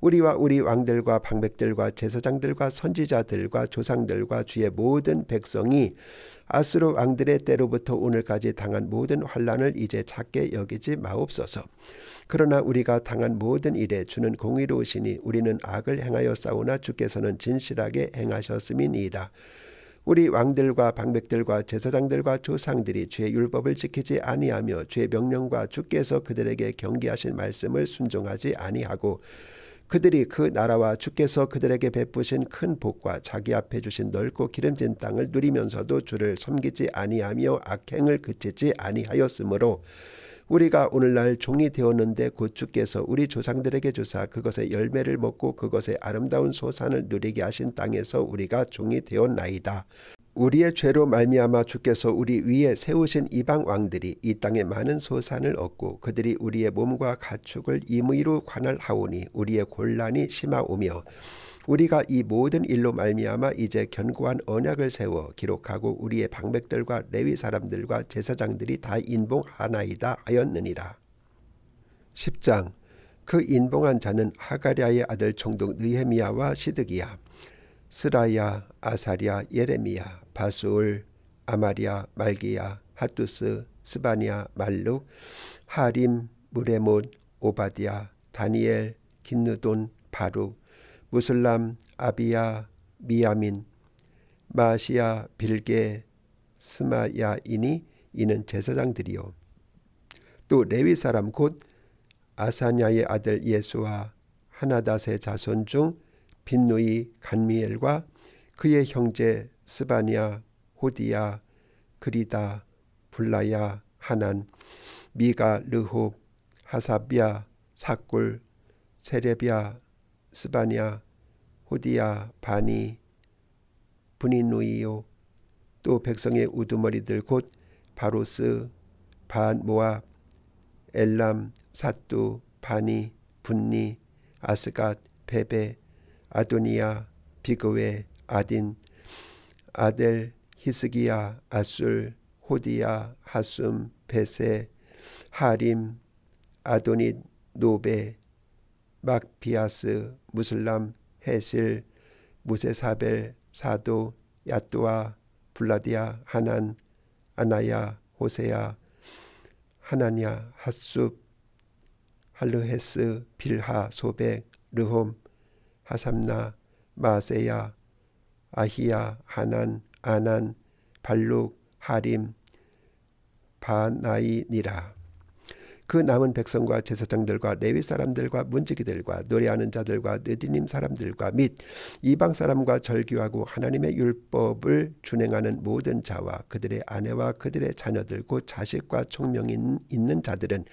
우리와 우리 왕들과 방백들과 제사장들과 선지자들과 조상들과 주의 모든 백성이 아수르 왕들의 때로부터 오늘까지 당한 모든 환난을 이제 작게 여기지 마옵소서. 그러나 우리가 당한 모든 일에 주는 공의로우시니 우리는 악을 행하여 싸우나 주께서는 진실하게 행하셨음이니이다. 우리 왕들과 방백들과 제사장들과 조상들이 주의 율법을 지키지 아니하며 주의 명령과 주께서 그들에게 경계하신 말씀을 순종하지 아니하고 그들이 그 나라와 주께서 그들에게 베푸신 큰 복과 자기 앞에 주신 넓고 기름진 땅을 누리면서도 주를 섬기지 아니하며 악행을 그치지 아니하였으므로 우리가 오늘날 종이 되었는데 곧 주께서 우리 조상들에게 주사 그것의 열매를 먹고 그것의 아름다운 소산을 누리게 하신 땅에서 우리가 종이 되었나이다. 우리의 죄로 말미암아 주께서 우리 위에 세우신 이방 왕들이 이 땅에 많은 소산을 얻고 그들이 우리의 몸과 가축을 임의로 관할하오니 우리의 곤란이 심하오며 우리가 이 모든 일로 말미암아 이제 견고한 언약을 세워 기록하고 우리의 방백들과 레위 사람들과 제사장들이 다 인봉하나이다 하였느니라. 10장 그 인봉한 자는 하가랴의 아들 총독 느헤미야와 시드기야 스라야 아사랴 예레미야 바수울 아마랴 말기야 핫두스 스바냐 말룩 하림 무레못 오바디야 다니엘 긴느돈 바룩 무슬람 아비야 미야민 마시야 빌게 스마야이니 이는 제사장들이요 또 레위 사람 곧 아사냐의 아들 예수와 하나닷의 자손 중 빈누이 간미엘과 그의 형제 스바냐 호디야 그리다 불라야 하난 미가 르홉 하사비야 사꿀 세레비야 스바냐 호디야, 바니, 브니누이요. 또 백성의 우두머리들 곧 바로스, 반, 모압, 엘람, 사뚜, 바니, 분니, 아스갓, 베베, 아도니아, 비그웨, 아딘, 아델, 히스기야, 아술, 호디야, 하숨, 베세, 하림, 아도닛, 노베, 막비아스, 무슬람, 헤실, 무세사벨, 사도, 야뚜아, 블라디아, 하난, 아나야, 호세야, 하나냐, 핫숲, 할르헤스, 빌하, 소백, 르홈, 하삼나, 마세야, 아히야, 하난, 아난, 발룩, 하림, 바나이니라. 그 남은 백성과 제사장들과 레위 사람들과 문지기들과 노래하는 자들과 느디님 사람들과 및 이방 사람과 절규하고 하나님의 율법을 준행하는 모든 자와 그들의 아내와 그들의 자녀들 곧 자식과 총명이 있는 자들은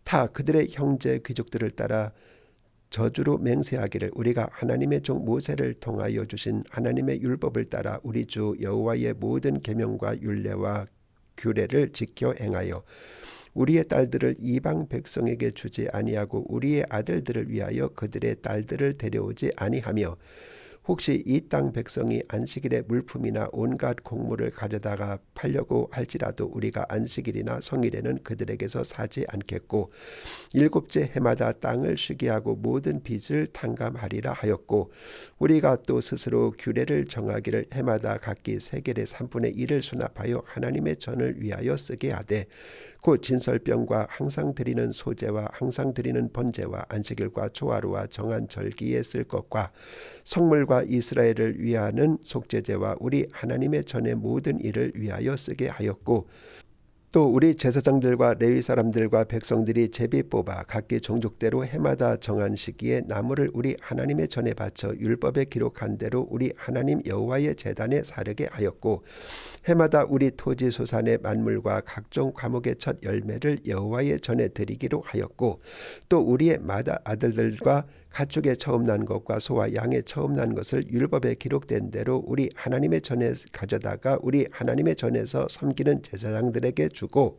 다 그들의 형제 귀족들을 따라 저주로 맹세하기를 우리가 하나님의 종 모세를 통하여 주신 하나님의 율법을 따라 우리 주 여호와의 모든 계명과 율례와 규례를 지켜 행하여 우리의 딸들을 이방 백성에게 주지 아니하고 우리의 아들들을 위하여 그들의 딸들을 데려오지 아니하며 혹시 이 땅 백성이 안식일의 물품이나 온갖 곡물을 가져다가 팔려고 할지라도 우리가 안식일이나 성일에는 그들에게서 사지 않겠고 일곱째 해마다 땅을 쉬게 하고 모든 빚을 탕감하리라 하였고 우리가 또 스스로 규례를 정하기를 해마다 각기 세겔의 3분의 1을 수납하여 하나님의 전을 위하여 쓰게 하되 곧 진설병과 항상 드리는 소제와 항상 드리는 번제와 안식일과 초하루와 정한 절기에 쓸 것과 성물과 이스라엘을 위하는 속죄제와 우리 하나님의 전의 모든 일을 위하여 쓰게 하였고 또 우리 제사장들과 레위 사람들과 백성들이 제비 뽑아 각기 종족대로 해마다 정한 시기에 나무를 우리 하나님의 전에 바쳐 율법에 기록한 대로 우리 하나님 여호와의 제단에 사르게 하였고 해마다 우리 토지 소산의 만물과 각종 과목의 첫 열매를 여호와의 전에 드리기로 하였고 또 우리의 맏 아들들과 가축의 처음 난 것과 소와 양의 처음 난 것을 율법에 기록된 대로 우리 하나님의 전에 가져다가 우리 하나님의 전에서 섬기는 제사장들에게 주고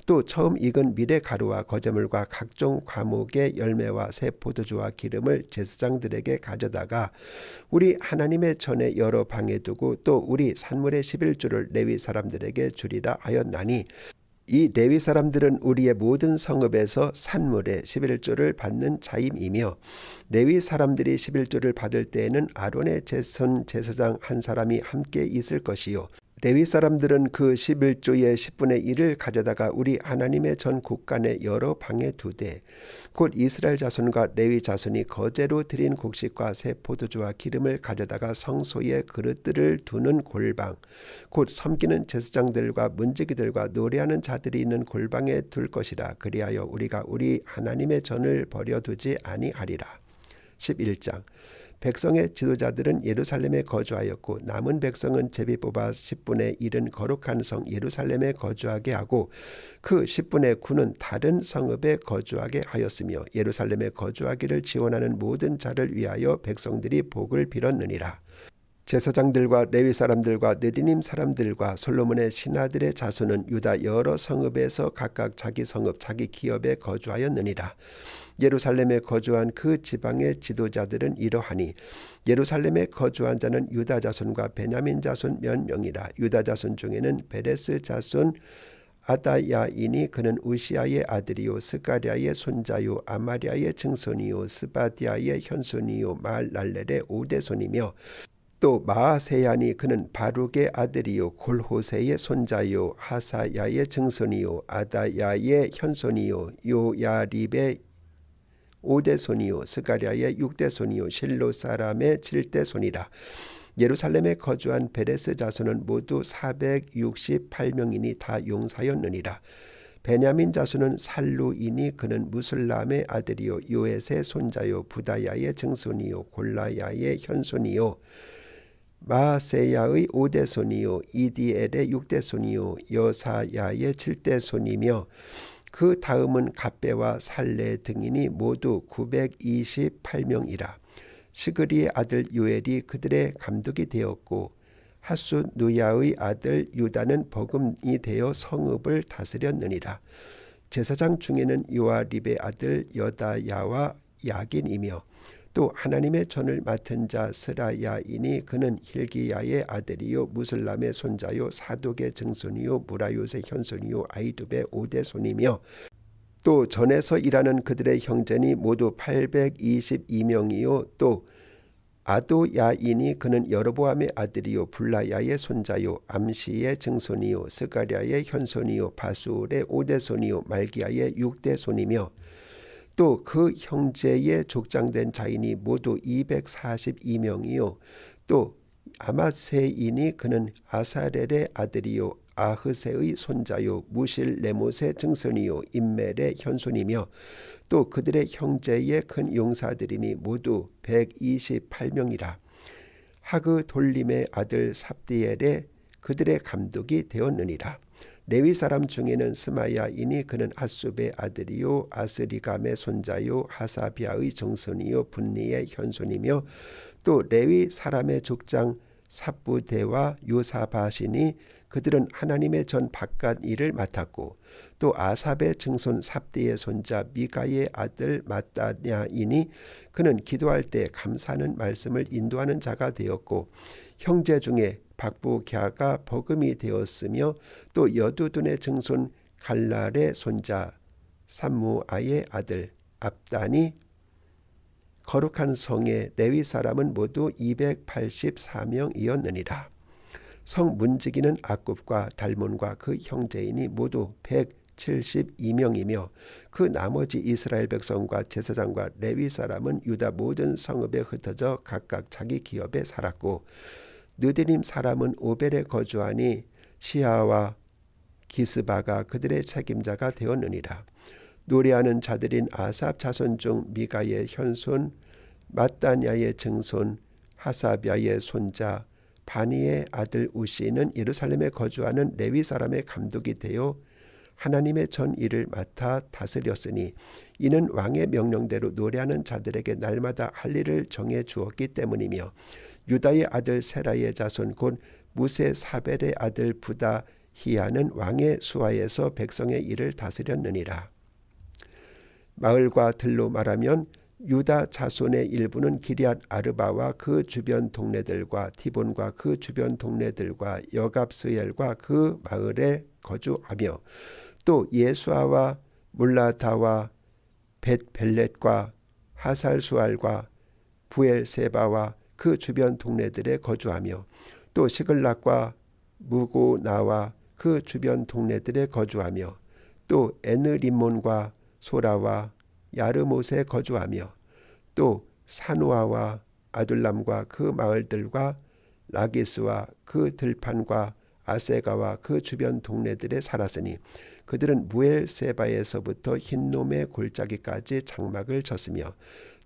또 처음 익은 밀의 가루와 거제물과 각종 과목의 열매와 새 포도주와 기름을 제사장들에게 가져다가 우리 하나님의 전에 여러 방에 두고 또 우리 산물의 11조를 레위 사람들에게 주리라 하였나니 이 레위 사람들은 우리의 모든 성읍에서 산물의 11조를 받는 자임이며 레위 사람들이 11조를 받을 때에는 아론의 제손 제사장 한 사람이 함께 있을 것이요 레위 사람들은 그 11조의 10분의 1을 가져다가 우리 하나님의 전 곳간의 여러 방에 두되 곧 이스라엘 자손과 레위 자손이 거제로 드린 곡식과 새 포도주와 기름을 가져다가 성소의 그릇들을 두는 골방 곧 섬기는 제사장들과 문지기들과 노래하는 자들이 있는 골방에 둘 것이라. 그리하여 우리가 우리 하나님의 전을 버려두지 아니하리라. 11장 백성의 지도자들은 예루살렘에 거주하였고 남은 백성은 제비 뽑아 10분의 1은 거룩한 성 예루살렘에 거주하게 하고 그 10분의 9는 다른 성읍에 거주하게 하였으며 예루살렘에 거주하기를 지원하는 모든 자를 위하여 백성들이 복을 빌었느니라. 제사장들과 레위 사람들과 느디님 사람들과 솔로몬의 신하들의 자손은 유다 여러 성읍에서 각각 자기 성읍 자기 기업에 거주하였느니라. 예루살렘에 거주한 그 지방의 지도자들은 이러하니 예루살렘에 거주한 자는 유다 자손과 베냐민 자손 몇 명이라. 유다 자손 중에는 베레스 자손 아다야이니 그는 우시아의 아들이요 스가랴의 손자요 아마랴의 증손이요 스바디아의 현손이요 말랄렐의 오대손이며 또 마아세야니 그는 바룩의 아들이요 골호세의 손자요 하사야의 증손이요 아다야의 현손이요 요야립의 5대손이요 스가랴의 6대손이요 실로 사람의 7대손이라. 예루살렘에 거주한 베레스 자손은 모두 468명이니 다 용사였느니라. 베냐민 자손은 살루이니 그는 무슬람의 아들이요 요엣의 손자요 부다야의 증손이요 골라야의 현손이요 마세야의 5대손이요 이디엘의 6대손이요 여사야의 7대손이며 그 다음은 갑배와 살레 등이니 모두 928명이라. 시그리의 아들 요엘이 그들의 감독이 되었고 하수 누야의 아들 유다는 버금이 되어 성읍을 다스렸느니라. 제사장 중에는 요아립의 아들 여다야와 야긴이며 또 하나님의 전을 맡은 자 스라야이니 그는 힐기야의 아들이요 무슬람의 손자요 사독의 증손이요 무라요의 현손이요 아이두베 5대 손이며 또 전에서 일하는 그들의 형제니 모두 822명이요 또 아도야이니 그는 여로보암의 아들이요 블라야의 손자요 암시의 증손이요 스가랴의 현손이요 바술의 5대 손이요 말기야의 6대 손이며 또 그 형제의 족장된 자인이 모두 242명이요 또 아마세이니 그는 아사렐의 아들이요 아흐세의 손자요 무실 레못의 증손이요 임멜의 현손이며 또 그들의 형제의 큰 용사들이니 모두 128명이라. 하그 돌림의 아들 삽디엘의 그들의 감독이 되었느니라. 레위 사람 중에는 스마야이니 그는 핫숲의 아들이요 아스리감의 손자요 하사비아의 정손이요 분리의 현손이며 또 레위 사람의 족장 삽부대와 요사바시니 그들은 하나님의 전 바깥 일을 맡았고 또 아삽의 증손 삽디의 손자 미가의 아들 마따냐이니 그는 기도할 때 감사하는 말씀을 인도하는 자가 되었고 형제 중에 박부갸가 버금이 되었으며 또 여두둔의 증손 갈랄의 손자 삼무아의 아들 압단이 거룩한 성의 레위 사람은 모두 284명이었느니라. 성 문지기는 악굽과 달몬과 그 형제인이 모두 172명이며 그 나머지 이스라엘 백성과 제사장과 레위 사람은 유다 모든 성읍에 흩어져 각각 자기 기업에 살았고 느디님 사람은 오벨에 거주하니 시아와 기스바가 그들의 책임자가 되었느니라. 노래하는 자들인 아삽 자손 중 미가의 현손 마따냐의 증손 하사비아의 손자 바니의 아들 우시는 예루살렘에 거주하는 레위 사람의 감독이 되어 하나님의 전 일을 맡아 다스렸으니 이는 왕의 명령대로 노래하는 자들에게 날마다 할 일을 정해 주었기 때문이며 유다의 아들 세라의 자손 곧 무세사벨의 아들 부다히야는 왕의 수하에서 백성의 일을 다스렸느니라. 마을과 들로 말하면 유다 자손의 일부는 기럇 아르바와 그 주변 동네들과 티본과 그 주변 동네들과 여갑스엘과 그 마을에 거주하며 또 예수아와 물라다와 벳벨렛과 하살수알과 부엘세바와 그 주변 동네들에 거주하며 또 시글락과 무고나와 그 주변 동네들에 거주하며 또 에느림몬과 소라와 야르못에 거주하며 또 사누아와 아둘람과 그 마을들과 라기스와 그 들판과 아세가와 그 주변 동네들에 살았으니 그들은 무엘세바에서부터 흰놈의 골짜기까지 장막을 쳤으며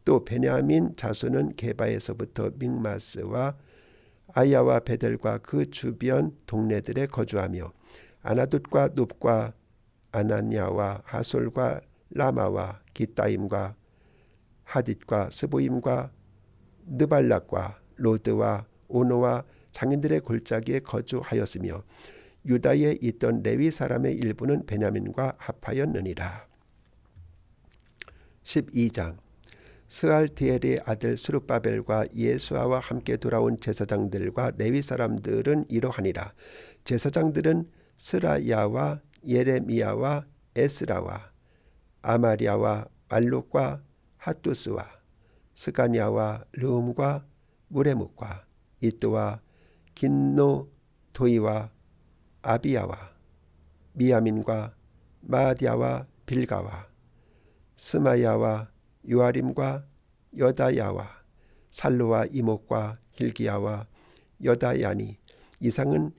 또 베냐민 자손은 게바에서부터 믹마스와 아야와 베델과 그 주변 동네들에 거주하며 아나돗과 눕과 아나냐와 하솔과 라마와 기타임과 하딧과 스보임과 느발락과 로드와 오노와 장인들의 골짜기에 거주하였으며 유다에 있던 레위 사람의 일부는 베냐민과 합하였느니라. 12장 스알티엘의 아들 스룹바벨과 예수아와 함께 돌아온 제사장들과 레위 사람들은 이러하니라. 제사장들은 스라야와 예레미야와 에스라와 아마리아와 말룩과 핫두스와 스가냐와 르움과 무레묵과 이또와 긴노 도이와 아비야와 미야민과 마디아와 빌가와 스마야와 요아림과 여다야와 살루와 이목과 힐기야와 여다야니 이상은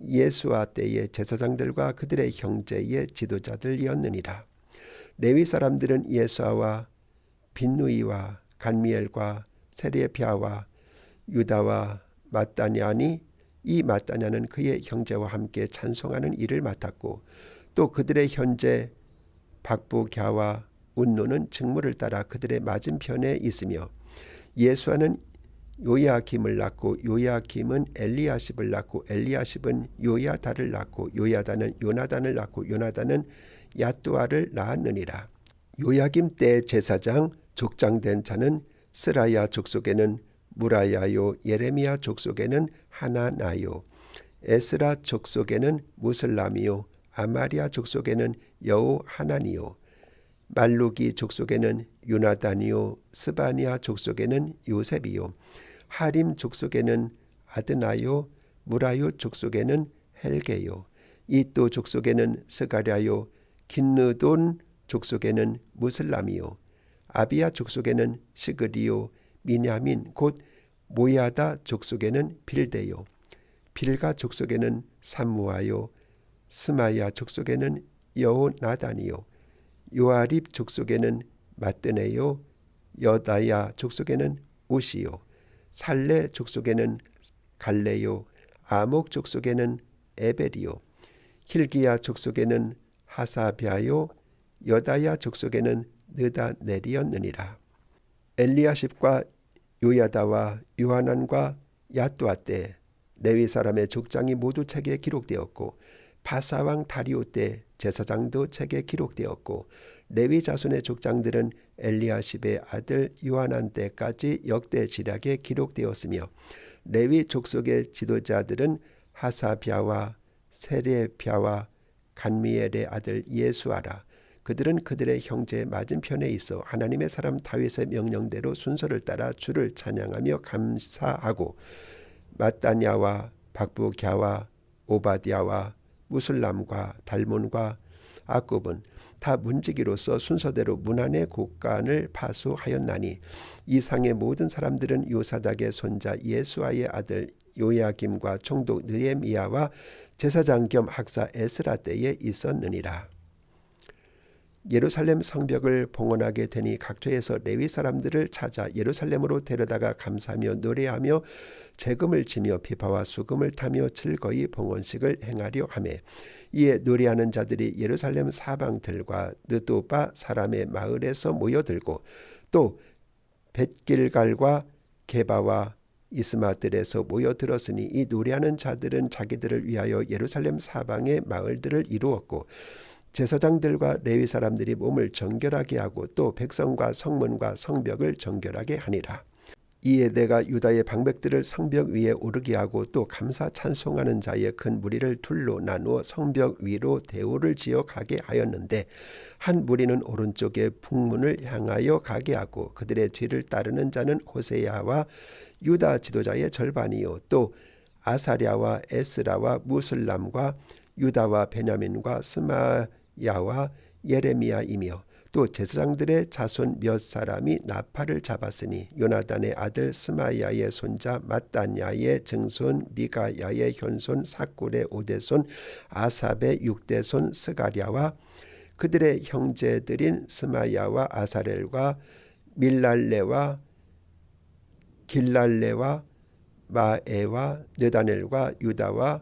예수아 때의 제사장들과 그들의 형제의 지도자들이었느니라. 레위 사람들은 예수아와 빈누이와 간미엘과 세레피아와 유다와 마따냐니 이 마따냐는 그의 형제와 함께 찬송하는 일을 맡았고 또 그들의 현재 박부갸와 운노는 직무를 따라 그들의 맞은편에 있으며 예수아는 요야김을 낳고 요야김은 엘리야십을 낳고 엘리야십은 요야다를 낳고 요야다는 요나단을 낳고 요나단은 야뚜아를 낳았느니라. 요야김 때 제사장 족장된 자는 스라야 족속에는 무라야요 예레미야 족속에는 하나나요 에스라 족속에는 무슬람이요 아마리아 족속에는 여호 하나니요 말루기 족속에는 요나단이요 스바니아 족속에는 요셉이요 하림 족속에는 아드나요 무라요 족속에는 헬게요 이또 족속에는 스가랴요 긴느돈 족속에는 무슬람이요 아비야 족속에는 시그리요 미냐민 곧 모야다 족속에는 빌데요 빌가 족속에는 삼무아요 스마야 족속에는 여호나단이요 요아립 족속에는 마뜨네요 여다야 족속에는 우시요 살레 족속에는 갈레요 아목 족속에는 에벨이요 힐기야 족속에는 하사비아요 여다야 족속에는 느다넬이었느니라. 엘리야십과 요야다와 요하난과 야뚜아 때 레위 사람의 족장이 모두 책에 기록되었고 바사왕 다리오 때 제사장도 책에 기록되었고 레위 자손의 족장들은 엘리야십의 아들 요하난 때까지 역대 지략에 기록되었으며 레위 족속의 지도자들은 하사비아와 세레비아와 간미엘의 아들 예수아라. 그들은 그들의 형제 맞은편에 있어 하나님의 사람 다윗의 명령대로 순서를 따라 주를 찬양하며 감사하고 마따냐와 박부갸와 오바디아와 무슬람과 달몬과 아굽은 다 문지기로서 순서대로 문안의 곡간을 파수하였나니 이상의 모든 사람들은 요사닥의 손자 예수아의 아들 요야김과 총독 느헤미야와 제사장 겸 학사 에스라 때에 있었느니라. 예루살렘 성벽을 봉헌하게 되니 각처에서 레위 사람들을 찾아 예루살렘으로 데려다가 감사하며 노래하며 재금을 지며 비파와 수금을 타며 즐거이 봉헌식을 행하려 하매 이에 노래하는 자들이 예루살렘 사방들과 느도바 사람의 마을에서 모여들고 또 벳길갈과 게바와 이스마들에서 모여들었으니 이 노래하는 자들은 자기들을 위하여 예루살렘 사방의 마을들을 이루었고 제사장들과 레위 사람들이 몸을 정결하게 하고 또 백성과 성문과 성벽을 정결하게 하니라. 이에 내가 유다의 방백들을 성벽 위에 오르게 하고 또 감사 찬송하는 자의 큰 무리를 둘로 나누어 성벽 위로 대오를 지어 가게 하였는데 한 무리는 오른쪽에 북문을 향하여 가게 하고 그들의 뒤를 따르는 자는 호세야와 유다 지도자의 절반이요 또 아사랴와 에스라와 무슬람과 유다와 베냐민과 스마야와 예레미야이며 또 제사장들의 자손 몇 사람이 나팔을 잡았으니 요나단의 아들 스마야의 손자 마따냐의 증손 미가야의 현손 사꿀의 오대손 아삽의 육대손 스가랴와 그들의 형제들인 스마야와 아사렐과 밀랄레와 길랄레와 마에와 느다넬과 유다와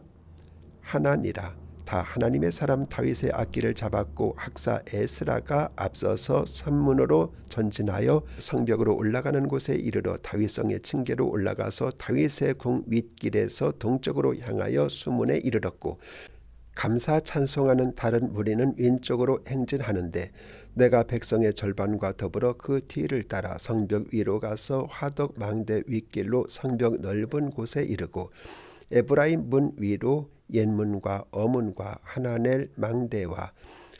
하나니라. 다 하나님의 사람 다윗의 악기를 잡았고 학사 에스라가 앞서서 선문으로 전진하여 성벽으로 올라가는 곳에 이르러 다윗성의 층계로 올라가서 다윗의 궁 윗길에서 동쪽으로 향하여 수문에 이르렀고 감사 찬송하는 다른 무리는 왼쪽으로 행진하는데 내가 백성의 절반과 더불어 그 뒤를 따라 성벽 위로 가서 화덕 망대 윗길로 성벽 넓은 곳에 이르고 에브라임 문 위로 옛문과 어문과 하나넬 망대와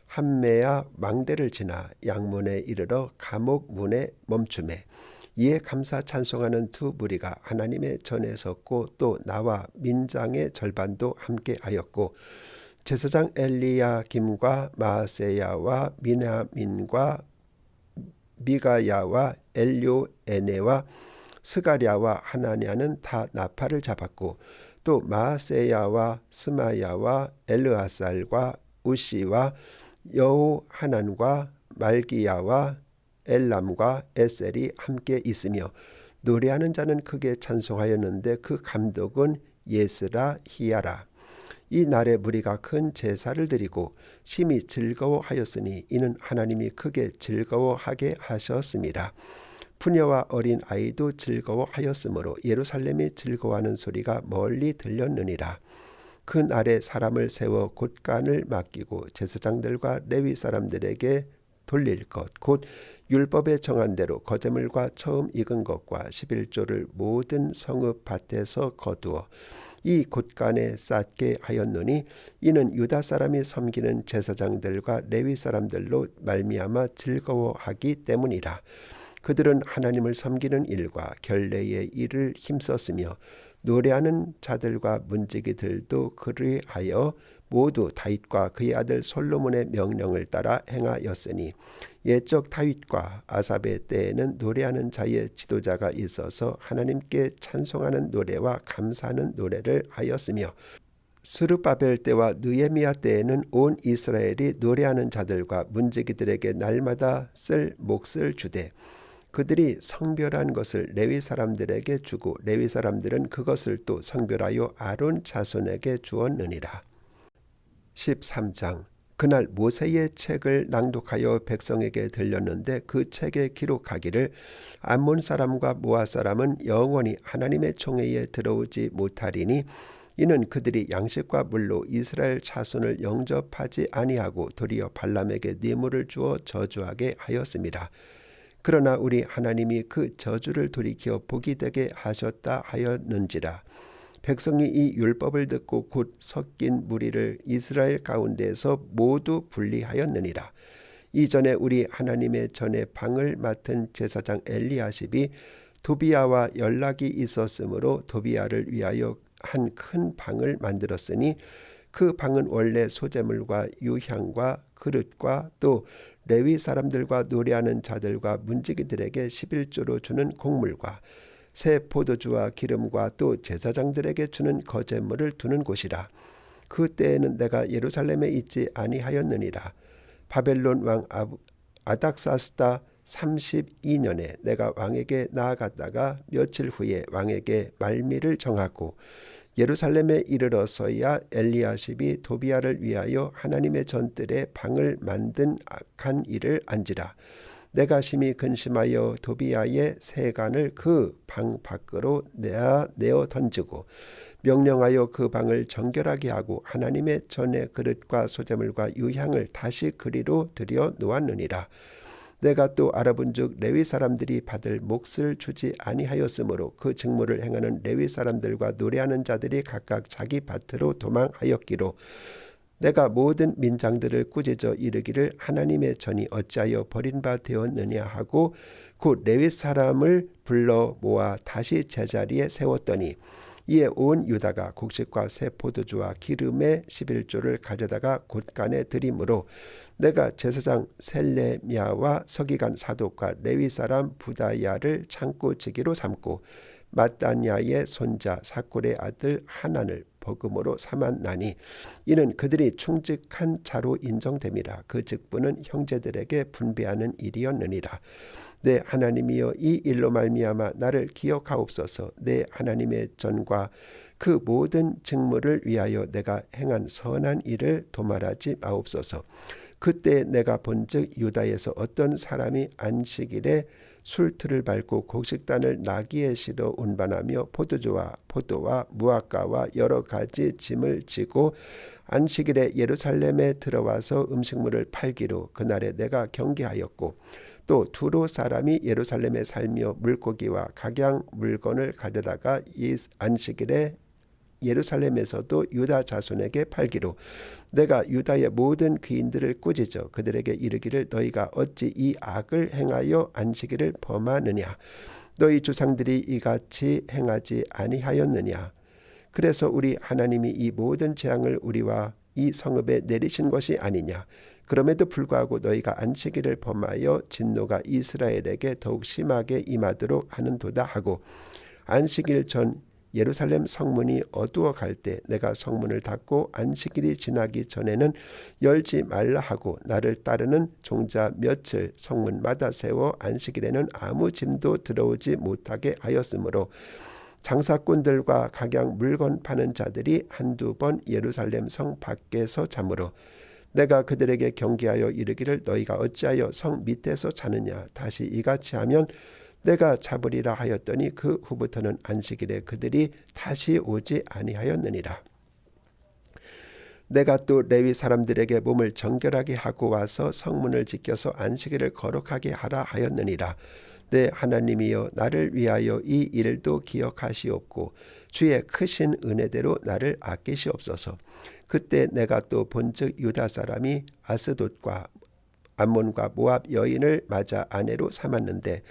함메야 망대를 지나 양문에 이르러 감옥 문에 멈추매 이에 감사 찬송하는 두 무리가 하나님의 전에 섰고 또 나와 민장의 절반도 함께 하였고 제사장 엘리야김과 마세야와 미나민과 미가야와 엘요에네와 스가랴와 하나냐는 다 나팔을 잡았고 또 마세야와 스마야와 엘르아살과 우시와 여호하난과 말기야와 엘람과 에셀이 함께 있으며 노래하는 자는 크게 찬송하였는데 그 감독은 예스라 히야라. 이 날에 무리가 큰 제사를 드리고 심히 즐거워하였으니 이는 하나님이 크게 즐거워하게 하셨습니다. 부녀와 어린 아이도 즐거워하였으므로 예루살렘이 즐거워하는 소리가 멀리 들렸느니라. 그 날에 사람을 세워 곳간을 맡기고 제사장들과 레위 사람들에게 돌릴 것 곧 율법에 정한 대로 거제물과 처음 익은 것과 11조를 모든 성읍 밭에서 거두어 이 곳간에 쌓게 하였노니 이는 유다 사람이 섬기는 제사장들과 레위 사람들로 말미암아 즐거워하기 때문이라. 그들은 하나님을 섬기는 일과 결례의 일을 힘썼으며 노래하는 자들과 문지기들도 그리하여 모두 다윗과 그의 아들 솔로몬의 명령을 따라 행하였으니 옛적 다윗과 아삽의 때에는 노래하는 자의 지도자가 있어서 하나님께 찬송하는 노래와 감사하는 노래를 하였으며 스룹바벨 때와 느헤미야 때에는 온 이스라엘이 노래하는 자들과 문지기들에게 날마다 쓸 몫을 주되 그들이 성별한 것을 레위 사람들에게 주고 레위 사람들은 그것을 또 성별하여 아론 자손에게 주었느니라. 13장. 그날 모세의 책을 낭독하여 백성에게 들렸는데 그 책에 기록하기를 암몬 사람과 모압 사람은 영원히 하나님의 총회에 들어오지 못하리니 이는 그들이 양식과 물로 이스라엘 자손을 영접하지 아니하고 도리어 발람에게 뇌물을 주어 저주하게 하였습니다. 그러나 우리 하나님이 그 저주를 돌이켜 복이 되게 하셨다 하였는지라. 백성이 이 율법을 듣고 곧 섞인 무리를 이스라엘 가운데에서 모두 분리하였느니라. 이전에 우리 하나님의 전에 방을 맡은 제사장 엘리야십이 도비야와 연락이 있었으므로 도비야를 위하여 한 큰 방을 만들었으니 그 방은 원래 소재물과 유향과 그릇과 또 레위 사람들과 노래하는 자들과 문지기들에게 11조로 주는 곡물과 새 포도주와 기름과 또 제사장들에게 주는 거제물을 두는 곳이라. 그 때에는 내가 예루살렘에 있지 아니하였느니라. 바벨론 왕 아닥사스다 32년에 내가 왕에게 나아갔다가 며칠 후에 왕에게 말미를 정하고 예루살렘에 이르러서야 엘리야십이 도비야를 위하여 하나님의 전뜰에 방을 만든 악한 일을 안지라. 내가 심히 근심하여 도비야의 세간을 그 방 밖으로 내어 던지고 명령하여 그 방을 정결하게 하고 하나님의 전의 그릇과 소재물과 유향을 다시 그리로 들여 놓았느니라. 내가 또 알아본즉 레위 사람들이 받을 몫을 주지 아니하였으므로 그 직무를 행하는 레위 사람들과 노래하는 자들이 각각 자기 밭으로 도망하였기로 내가 모든 민장들을 꾸짖어 이르기를 하나님의 전이 어찌하여 버린 바 되었느냐 하고 곧 레위 사람을 불러 모아 다시 제자리에 세웠더니 이에 온 유다가 곡식과 새 포도주와 기름의 11조를 가져다가 곳간에 드림으로 내가 제사장 셀레미야와 서기관 사독과 레위 사람 부다야를 창고지기로 삼고 마따냐의 손자 사골의 아들 하난을 버금으로 삼았나니 이는 그들이 충직한 자로 인정됨이라. 그 직분은 형제들에게 분배하는 일이었느니라. 내 하나님이여 이 일로 말미암아 나를 기억하옵소서. 내 하나님의 전과 그 모든 직무를 위하여 내가 행한 선한 일을 도말하지 마옵소서. 그때 내가 본즉 유다에서 어떤 사람이 안식일에 술틀을 밟고 곡식단을 나귀에 실어 운반하며 포도와 무화과와 여러 가지 짐을 지고 안식일에 예루살렘에 들어와서 음식물을 팔기로 그날에 내가 경계하였고 또 두로 사람이 예루살렘에 살며 물고기와 각양 물건을 가져다가 이 안식일에 예루살렘에서도 유다 자손에게 팔기로 내가 유다의 모든 귀인들을 꾸짖어 그들에게 이르기를 너희가 어찌 이 악을 행하여 안식일을 범하느냐. 너희 조상들이 이같이 행하지 아니하였느냐. 그래서 우리 하나님이 이 모든 재앙을 우리와 이 성읍에 내리신 것이 아니냐. 그럼에도 불구하고 너희가 안식일을 범하여 진노가 이스라엘에게 더욱 심하게 임하도록 하는도다 하고 안식일 전 예루살렘 성문이 어두워 갈 때 내가 성문을 닫고 안식일이 지나기 전에는 열지 말라 하고 나를 따르는 종자 며칠 성문마다 세워 안식일에는 아무 짐도 들어오지 못하게 하였으므로 장사꾼들과 각양 물건 파는 자들이 한두 번 예루살렘 성 밖에서 자므로 내가 그들에게 경계하여 이르기를 너희가 어찌하여 성 밑에서 자느냐. 다시 이같이 하면 내가 잡으리라 하였더니 그 후부터는 안식일에 그들이 다시 오지 아니하였느니라. 내가 또 레위 사람들에게 몸을 정결하게 하고 와서 성문을 지켜서 안식일을 거룩하게 하라 하였느니라. 내 하나님이여 나를 위하여 이 일도 기억하시옵고 주의 크신 은혜대로 나를 아끼시옵소서. 그때 내가 또 본즉 유다 사람이 아스돗과 암몬과 모압 여인을 맞아 아내로 삼았는데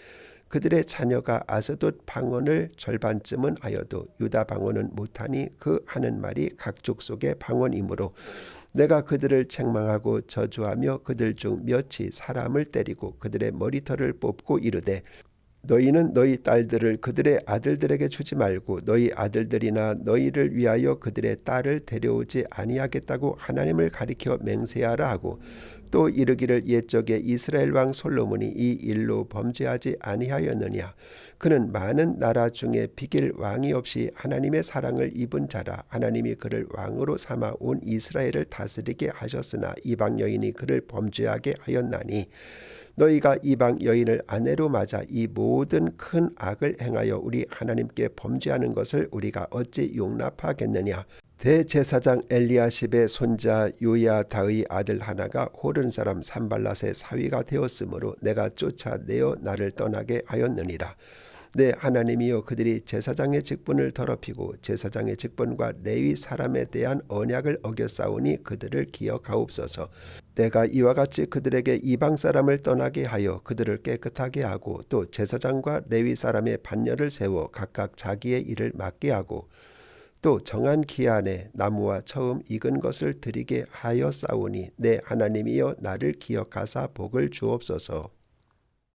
그들의 자녀가 아스돗 방언을 절반쯤은 하여도 유다 방언은 못하니 그 하는 말이 각 족속의 방언이므로 내가 그들을 책망하고 저주하며 그들 중 몇이 사람을 때리고 그들의 머리털을 뽑고 이르되 너희는 너희 딸들을 그들의 아들들에게 주지 말고 너희 아들들이나 너희를 위하여 그들의 딸을 데려오지 아니하겠다고 하나님을 가리켜 맹세하라 하고 또 이르기를 옛적에 이스라엘 왕 솔로몬이 이 일로 범죄하지 아니하였느냐. 그는 많은 나라 중에 비길 왕이 없이 하나님의 사랑을 입은 자라. 하나님이 그를 왕으로 삼아 온 이스라엘을 다스리게 하셨으나 이방 여인이 그를 범죄하게 하였나니 너희가 이방 여인을 아내로 맞아 이 모든 큰 악을 행하여 우리 하나님께 범죄하는 것을 우리가 어찌 용납하겠느냐. 대제사장 엘리야십의 손자 요야다의 아들 하나가 호른 사람 산발랏의 사위가 되었으므로 내가 쫓아내어 나를 떠나게 하였느니라. 내 하나님이여 그들이 제사장의 직분을 더럽히고 제사장의 직분과 레위 사람에 대한 언약을 어겼사오니 그들을 기억하옵소서. 내가 이와 같이 그들에게 이방 사람을 떠나게 하여 그들을 깨끗하게 하고 또 제사장과 레위 사람의 반열을 세워 각각 자기의 일을 맡게 하고 또 정한 기한에 나무와 처음 익은 것을 드리게 하였사오니 내 하나님이여 나를 기억하사 복을 주옵소서.